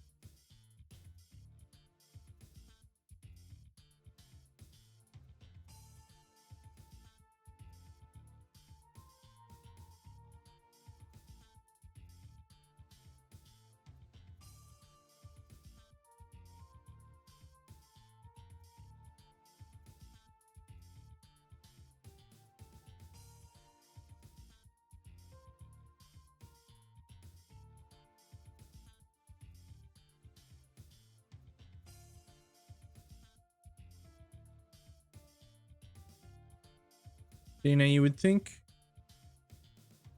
You know, you would think.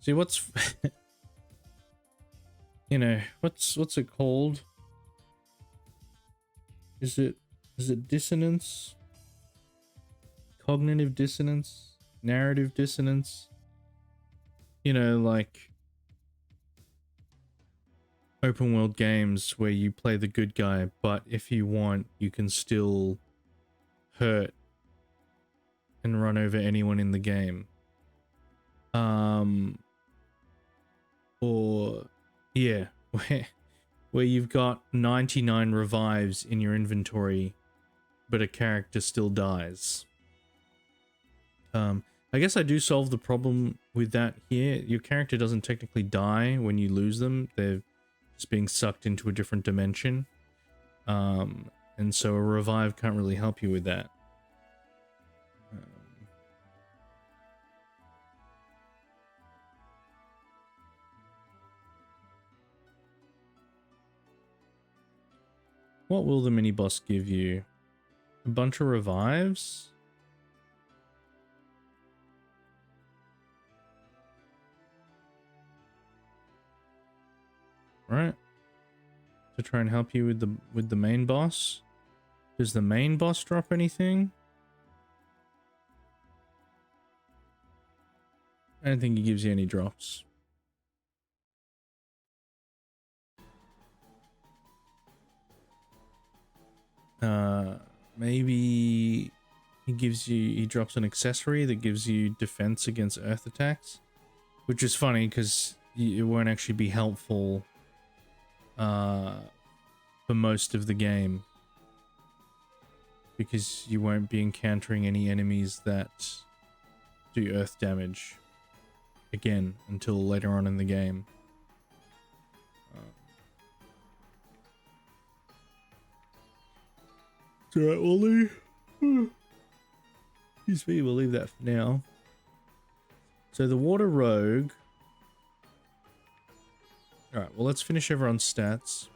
See, what's you know, what's it called? Is it dissonance? Cognitive dissonance? Narrative dissonance? You know, like open world games where you play the good guy, but if you want, you can still hurt and run over anyone in the game. Or yeah, where you've got 99 revives in your inventory, but a character still dies. I guess I do solve the problem with that here. Your character doesn't technically die when you lose them. They're just being sucked into a different dimension. And so a revive can't really help you with that. What will the mini boss give you? A bunch of revives? Right? To try and help you with the main boss? Does the main boss drop anything? I don't think he gives you any drops. Maybe he drops an accessory that gives you defense against earth attacks, which is funny because it won't actually be helpful for most of the game, because you won't be encountering any enemies that do earth damage again until later on in the game. Alright, Wally. Excuse me, we'll leave that for now. So the water rogue. Alright, well, let's finish everyone's stats.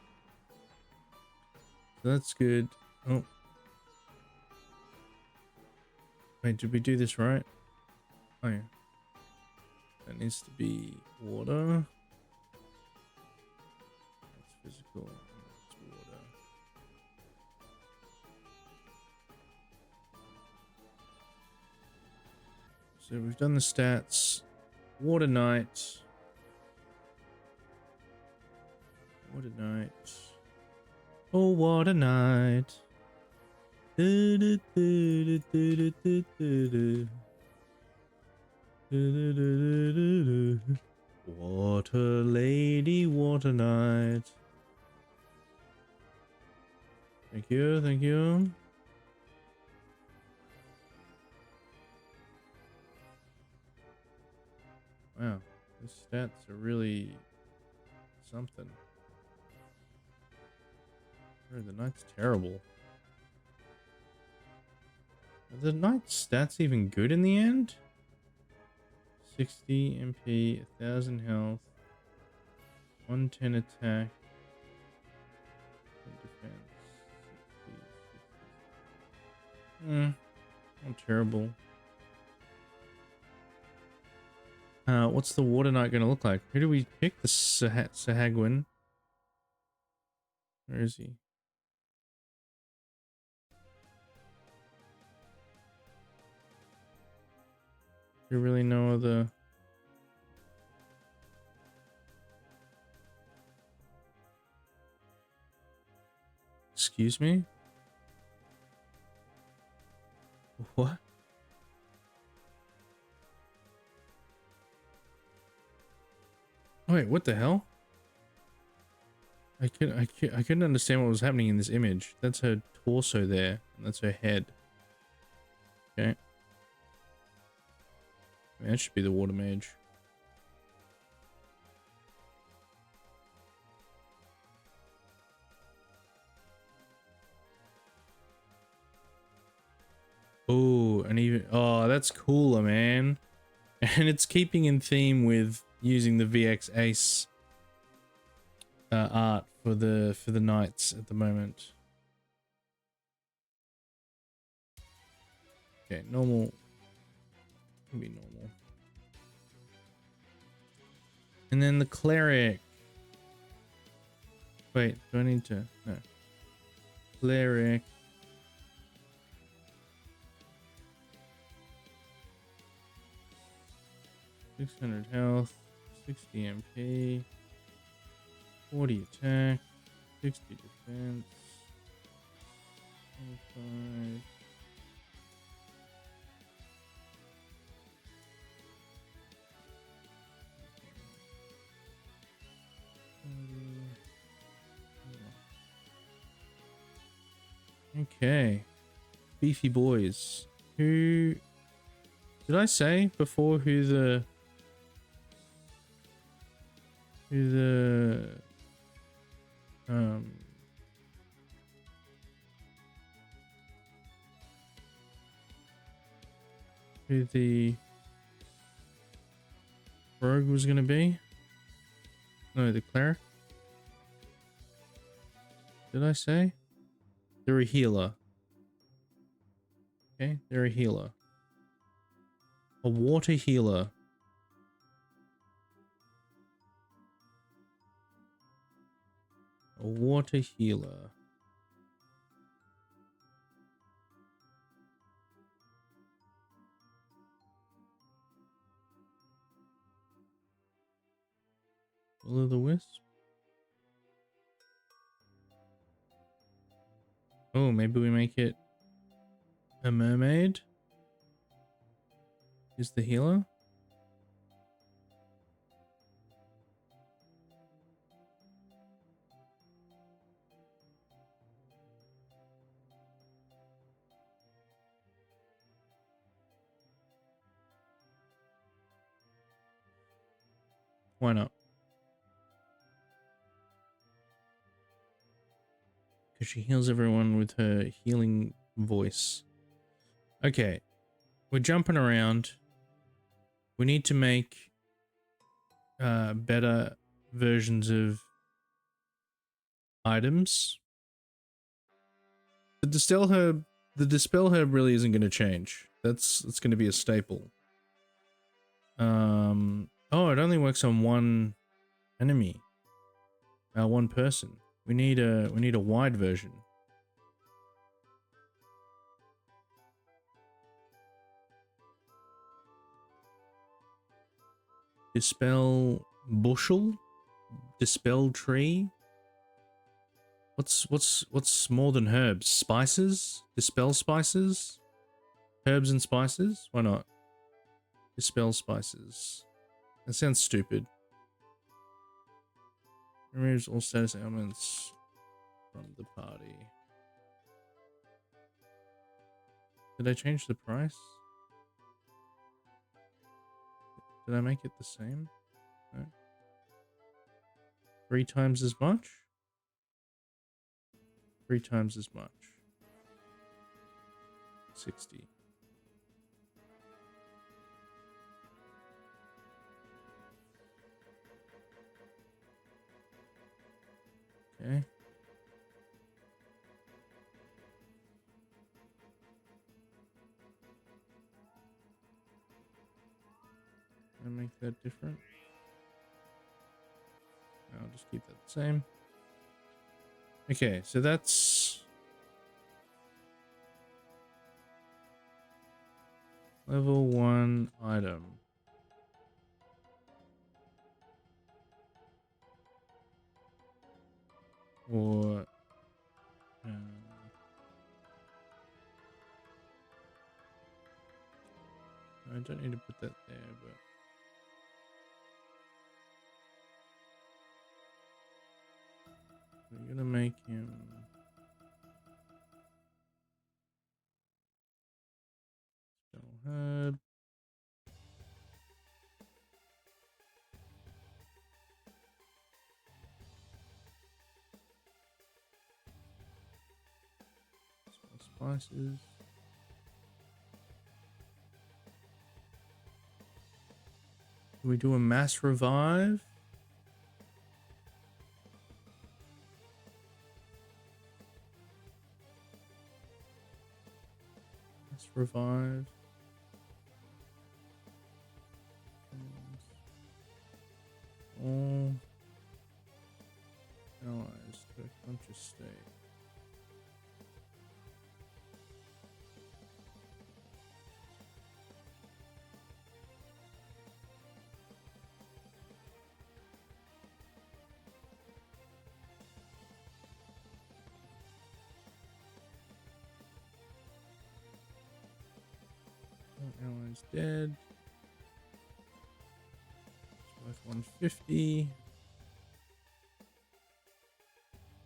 So that's good. Oh. Wait, did we do this right? Oh yeah. That needs to be water. That's physical. That's water. So we've done the stats. Water Knight. What a night. Oh, what a night. What a lady, what a night. Thank you, thank you. Wow, these stats are really something. The knight's terrible. Are the knight's stats even good in the end? 60 MP, 1000 health, 110 attack, 10 defense, 60. Not terrible. What's the water knight gonna look like? Who do we pick? The Sahagwin. Where is he? You really know the... Excuse me? What? Wait, what the hell? I couldn't understand what was happening in this image. That's her torso there, and that's her head. Okay. That should be the water mage. Oh, and even... Oh, that's cooler, man. And it's keeping in theme with using the VX Ace art for the knights at the moment. Okay, normal. Can be normal. And then the cleric. Wait, do I need to? No. Cleric. $600 health, 60 MP, 40 attack, 60 defense, 25. Okay. Beefy boys. Who did I say before who the um who the rogue was gonna be? No, the cleric. Did I say? They're a healer. Okay, they're a healer. A water healer. A water healer. Will o' the Wisp. Oh, maybe we make it a mermaid. Is the healer? Why not? Because she heals everyone with her healing voice. Okay, we're jumping around. We need to make better versions of items. The dispel herb really isn't going to change. It's going to be a staple. Oh, it only works on one enemy. One person. We need a wide version. Dispel bushel? Dispel tree? What's more than herbs? Spices? Dispel spices? Herbs and spices? Why not? Dispel spices. That sounds stupid. Removes all status ailments from the party. Did I change the price? Did I make it the same? No. 3 times as much? 3 times as much. 60. Okay. I'll make that different. I'll just keep that the same. Okay, so that's level 1 item. Or I don't need to put that there, but we're gonna make him herb. Spices. Do we do a mass revive? Mass revive. All allies just stay. Allies dead. It's worth 150.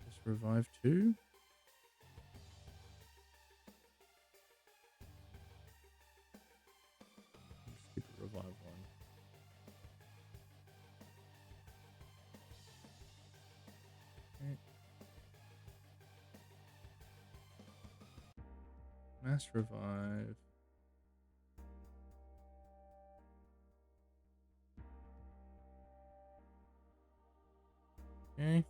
Just revive 2. Skip a revive 1. Okay. Mass revive. Okay.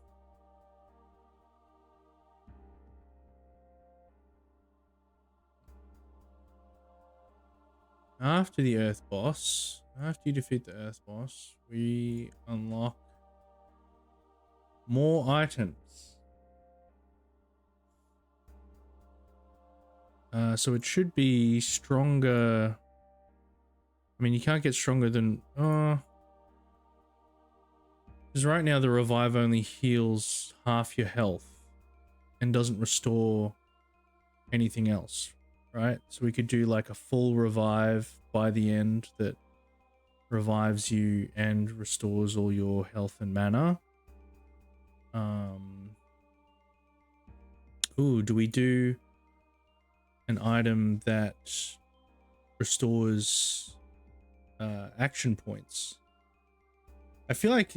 After the Earth boss, after you defeat the Earth boss, we unlock more items. So it should be stronger. I mean, you can't get stronger than... because right now the revive only heals half your health and doesn't restore anything else, right? So we could do like a full revive by the end that revives you and restores all your health and mana. Ooh, do we do an item that restores action points? I feel like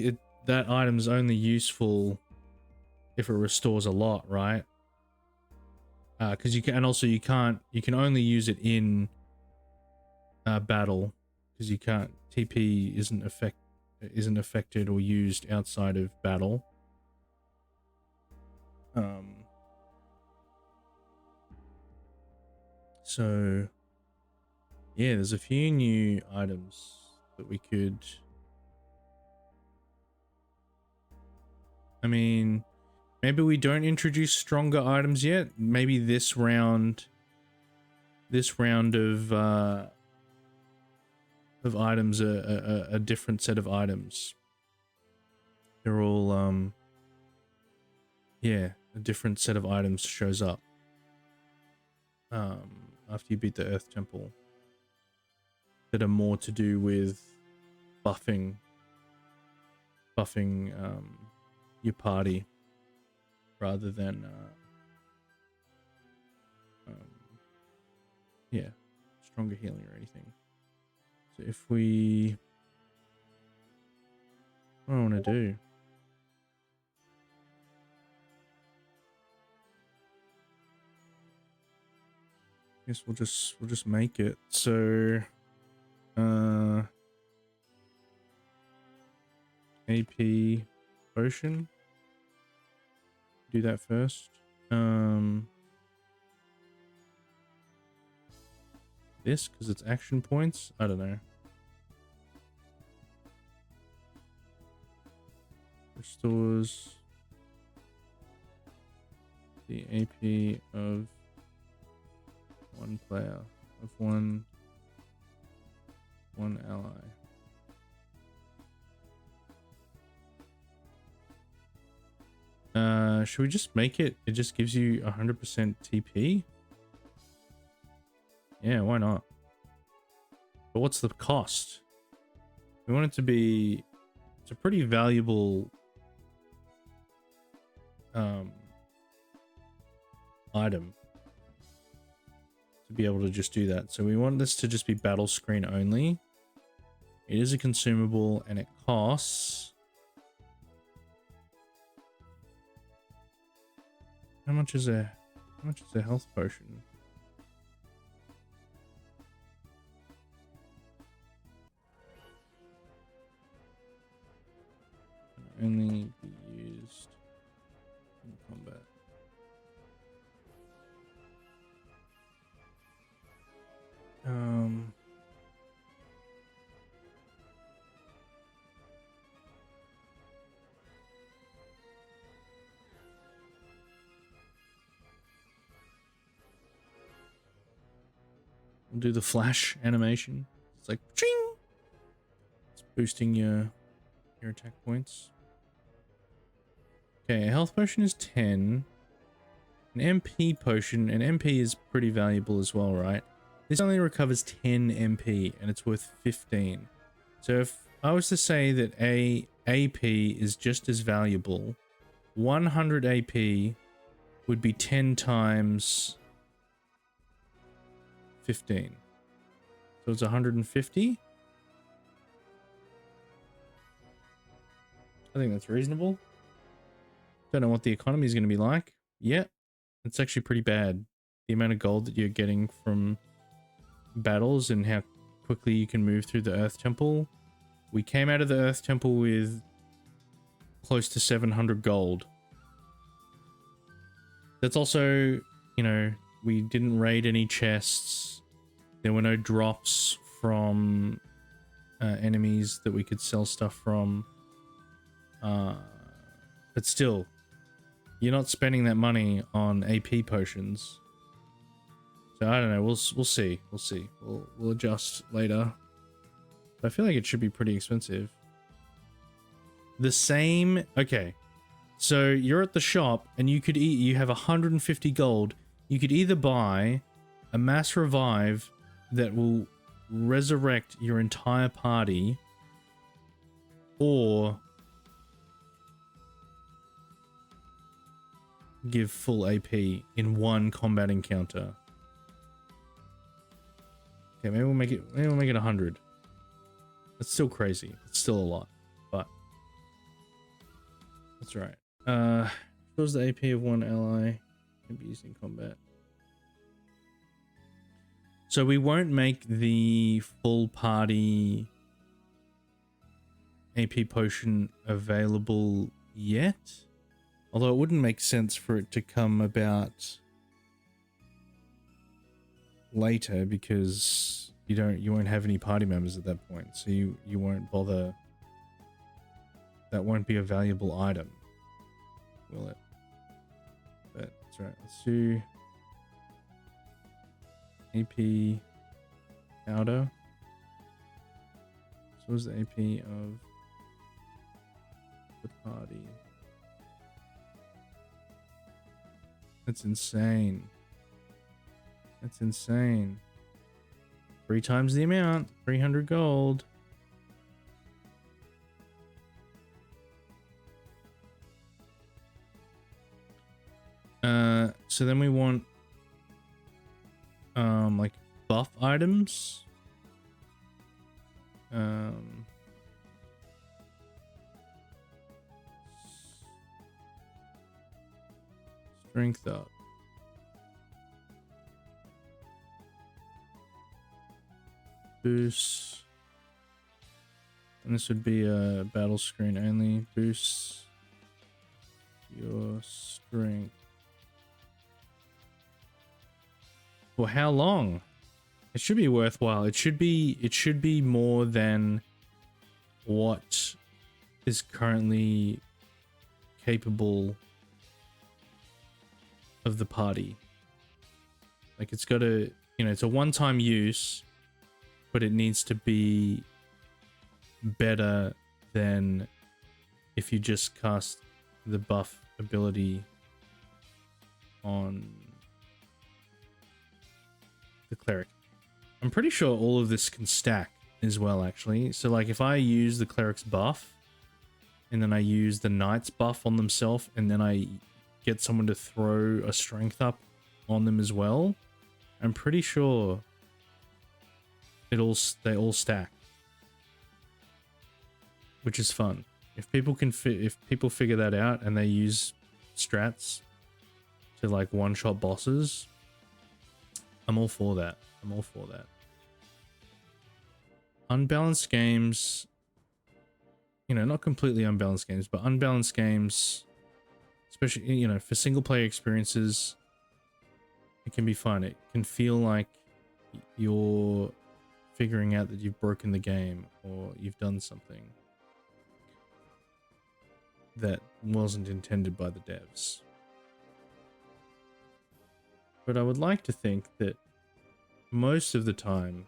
that item's only useful if it restores a lot, right? Because you can, and also you can only use it in battle, because you can't, TP isn't affected or used outside of battle. So yeah, there's a few new items that we could, I mean, maybe we don't introduce stronger items yet. Maybe this round of items are a different set of items. They're all yeah, a different set of items shows up after you beat the Earth Temple, that are more to do with buffing your party rather than yeah, stronger healing or anything. So if we, what do I want to do? I guess we'll just make it. So AP potion. Do that first. This, because it's action points. I don't know. Restores the AP of one player, of one ally. Should we just make it? It just gives you 100% TP. Yeah, why not? But what's the cost? We want it to be, it's a pretty valuable item to be able to just do that. So we want this to just be battle screen only. It is a consumable and it costs, how much is a health potion? Can only be used in combat. We'll do the flash animation. It's like ching. It's boosting your attack points. Okay, a health potion is 10. An MP potion, an MP is pretty valuable as well, right? This only recovers 10 MP and it's worth 15. So if I was to say that a AP is just as valuable, 100 AP would be 10 times 15. So it's 150. I think that's reasonable. Don't know what the economy is going to be like. Yeah, it's actually pretty bad. The amount of gold that you're getting from battles and how quickly you can move through the Earth Temple. We came out of the Earth Temple with close to 700 gold. That's also, you know, we didn't raid any chests. There were no drops from enemies that we could sell stuff from. But still, you're not spending that money on AP potions. So I don't know. We'll see. We'll see. We'll adjust later. But I feel like it should be pretty expensive. The same. Okay. So you're at the shop and you could you have 150 gold. You could either buy a mass revive that will resurrect your entire party, or give full AP in one combat encounter. Okay, maybe we'll make it 100. That's still crazy. It's still a lot, but that's right. Shows the AP of one ally can be used in combat. So we won't make the full party AP potion available yet. Although it wouldn't make sense for it to come about later because you won't have any party members at that point, so you won't bother. That won't be a valuable item, will it? But that's right. Let's do AP powder. So what's the AP of the party? That's insane. That's insane. 3 times the amount. 300 gold. So then we want like buff items. Strength up. Boost. And this would be a battle screen only. Boost your strength. For how long? It should be worthwhile. It should be more than what is currently capable of the party. Like it's got to, you know, it's a one-time use, but it needs to be better than if you just cast the buff ability on the cleric. I'm pretty sure all of this can stack as well, actually. So like if I use the cleric's buff and then I use the knight's buff on themselves and then I get someone to throw a strength up on them as well, I'm pretty sure they all stack, which is fun. If people figure that out and they use strats to like one-shot bosses, I'm all for that. I'm all for that. Unbalanced games, you know, not completely unbalanced games, but unbalanced games, especially, you know, for single player experiences, it can be fun. It can feel like you're figuring out that you've broken the game or you've done something that wasn't intended by the devs. But I would like to think that most of the time,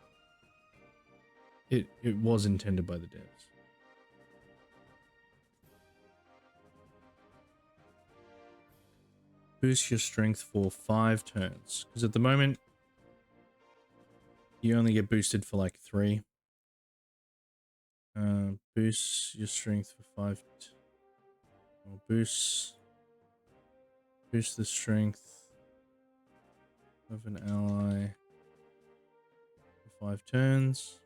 it was intended by the devs. Boost your strength for 5 turns, because at the moment you only get boosted for like 3. Boost your strength for 5. Or boost the strength of an ally for 5 turns.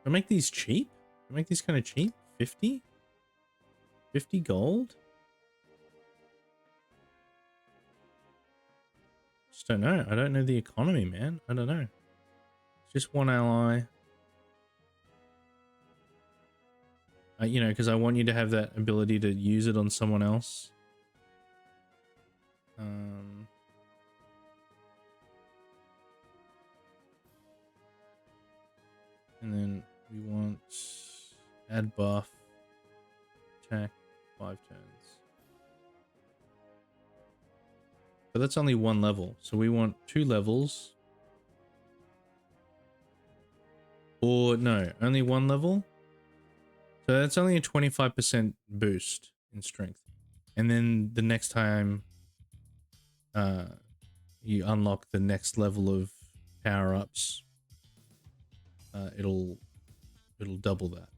I make these cheap? I make these kind of cheap? 50? 50 gold? Just don't know. I don't know the economy, man. I don't know. It's just one ally. You know, because I want you to have that ability to use it on someone else. And then we want add buff, attack, 5 turns. But that's only 1 level, so we want 2 levels. Or no, only 1 level. So that's only a 25% boost in strength. And then the next time you unlock the next level of power-ups, it'll double that.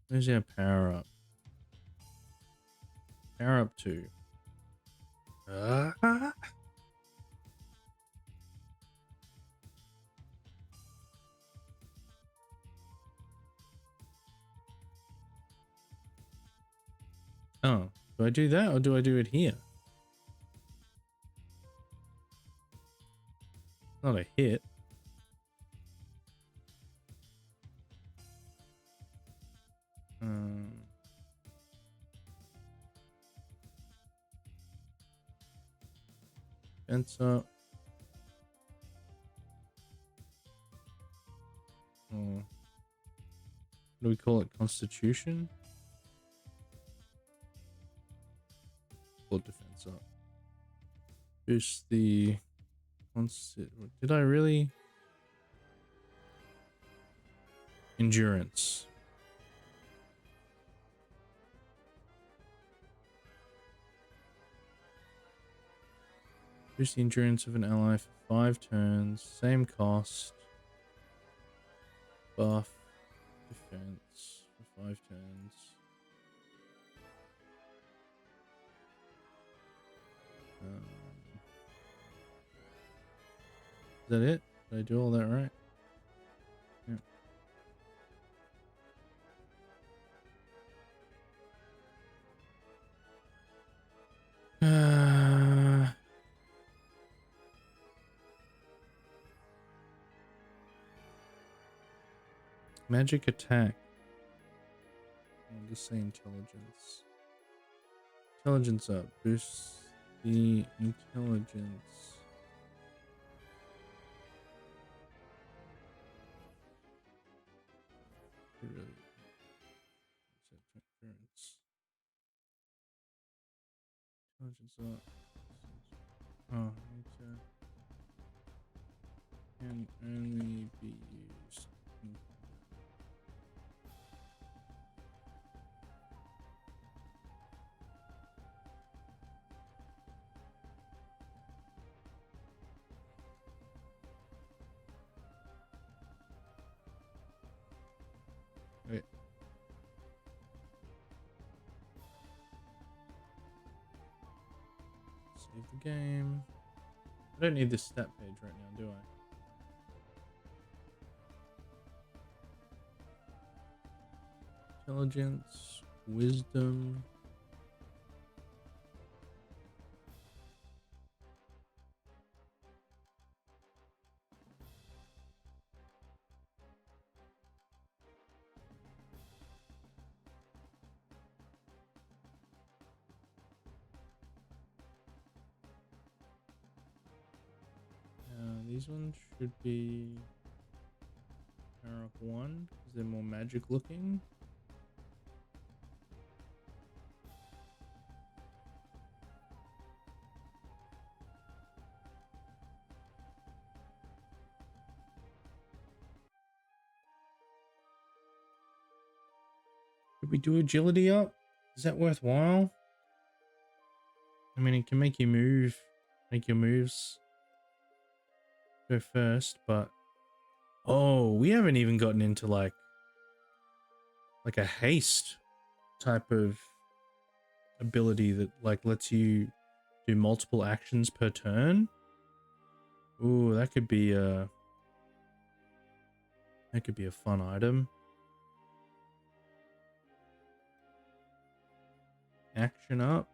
Where's our power-up? Power-up 2. Oh, do I do that or do I do it here? Not a hit. Fence up. What do we call it? Constitution? Call it defense up. Boost the did I really? Endurance. Boost the endurance of an ally for 5 turns. Same cost. Buff. Defense for 5 turns. Is that it? Did I do all that right? Yeah. Magic attack. I'll just say intelligence. Intelligence up. Boost the intelligence. Really. Intelligence up. Oh, can only be used. Wait. Save the game. I don't need this stat page right now, do I? Intelligence, wisdom. These ones should be power up 1 because they're more magic looking. Could we do agility up? Is that worthwhile? I mean, it can make you move, make your moves go first, but oh, we haven't even gotten into like a haste type of ability that like lets you do multiple actions per turn. Ooh, that could be a fun item. Action up.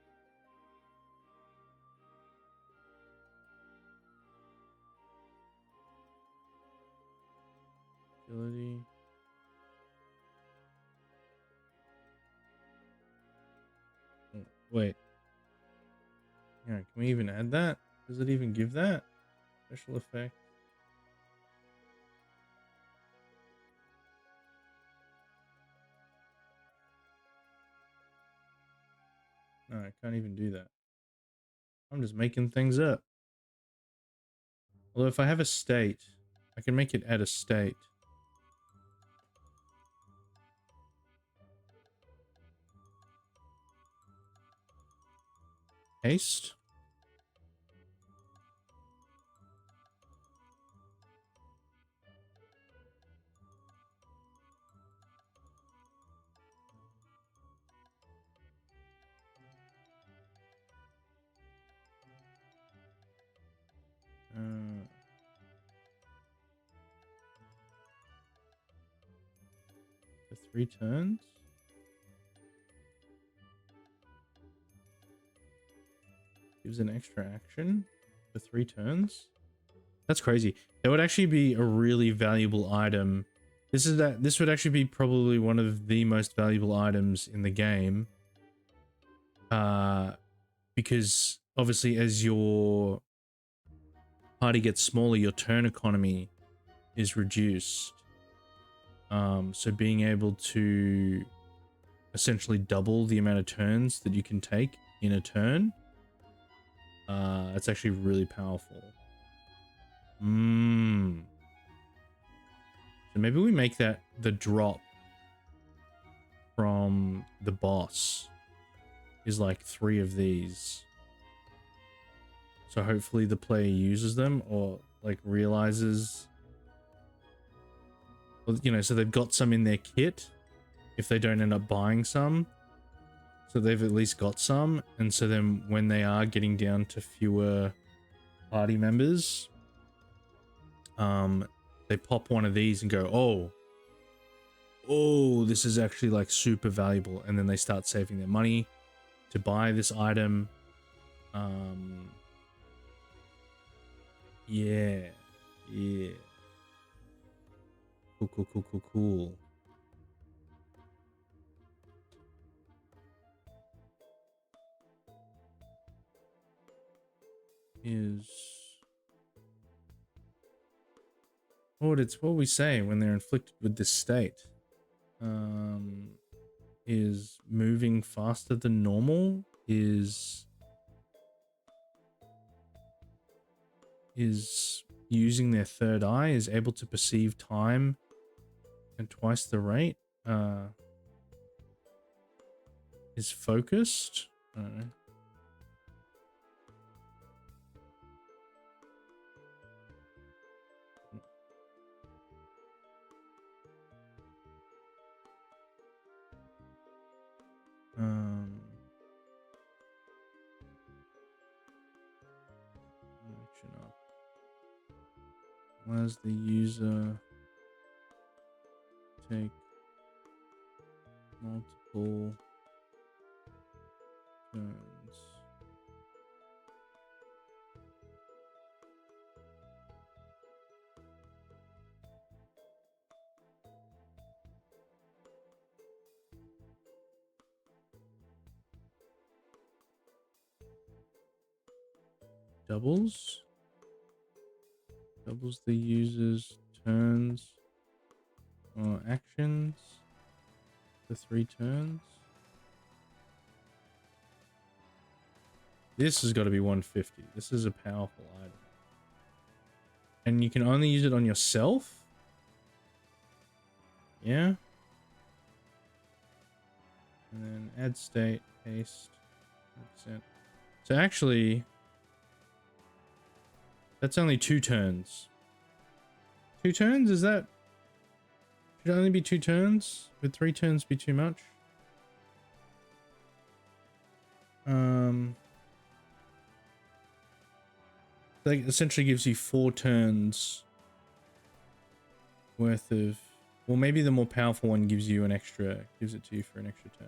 Ability. Wait. Yeah, can we even add that? Does it even give that? Special effect. No, I can't even do that. I'm just making things up. Although if I have a state, I can make it add a state. Haste. For 3 turns. Gives an extra action for 3 turns. That's crazy. That would actually be a really valuable item. This would actually be probably one of the most valuable items in the game. Because obviously as your party gets smaller, your turn economy is reduced. So being able to essentially double the amount of turns that you can take in a turn, that's actually really powerful. So maybe we make that the drop from the boss is like 3 of these. So hopefully the player uses them or like realizes, well, you know, so they've got some in their kit if they don't end up buying some. So they've at least got some. And so then when they are getting down to fewer party members, they pop one of these and go, oh, this is actually like super valuable. And then they start saving their money to buy this item. Yeah. Cool. What we say when they're inflicted with this state. Is moving faster than normal, is using their third eye, is able to perceive time at twice the rate, is focused. I don't know. Action up. Why does the user take multiple turns? Doubles the user's turns or actions for 3 turns. This has got to be 150. This is a powerful item. And you can only use it on yourself? Yeah. And then add state, paste, 100%. So actually, that's only 2 turns. 2 turns? Is that... Should it only be 2 turns? Would 3 turns be too much? That essentially gives you 4 turns worth of... Well, maybe the more powerful one gives you an extra... Gives it to you for an extra turn.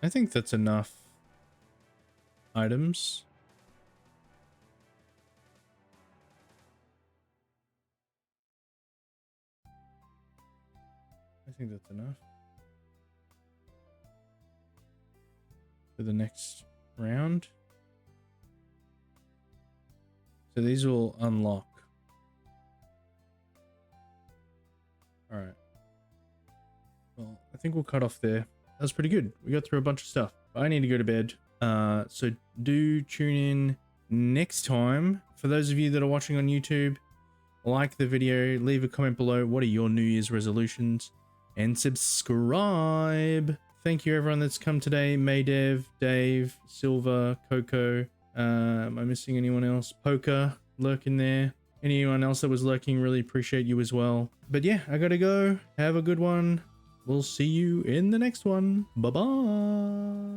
I think that's enough items. I think that's enough for the next round. So these will unlock. All right. Well, I think we'll cut off there. That was pretty good. We got through a bunch of stuff. I need to go to bed. So do tune in next time. For those of you that are watching on YouTube, like the video, leave a comment below. What are your New Year's resolutions? And subscribe. Thank you everyone that's come today. Maydev, Dave, Silver, Coco. Am I missing anyone else? Poker lurking there. Anyone else that was lurking, really appreciate you as well. But yeah, I gotta go. Have a good one. We'll see you in the next one. Bye-bye.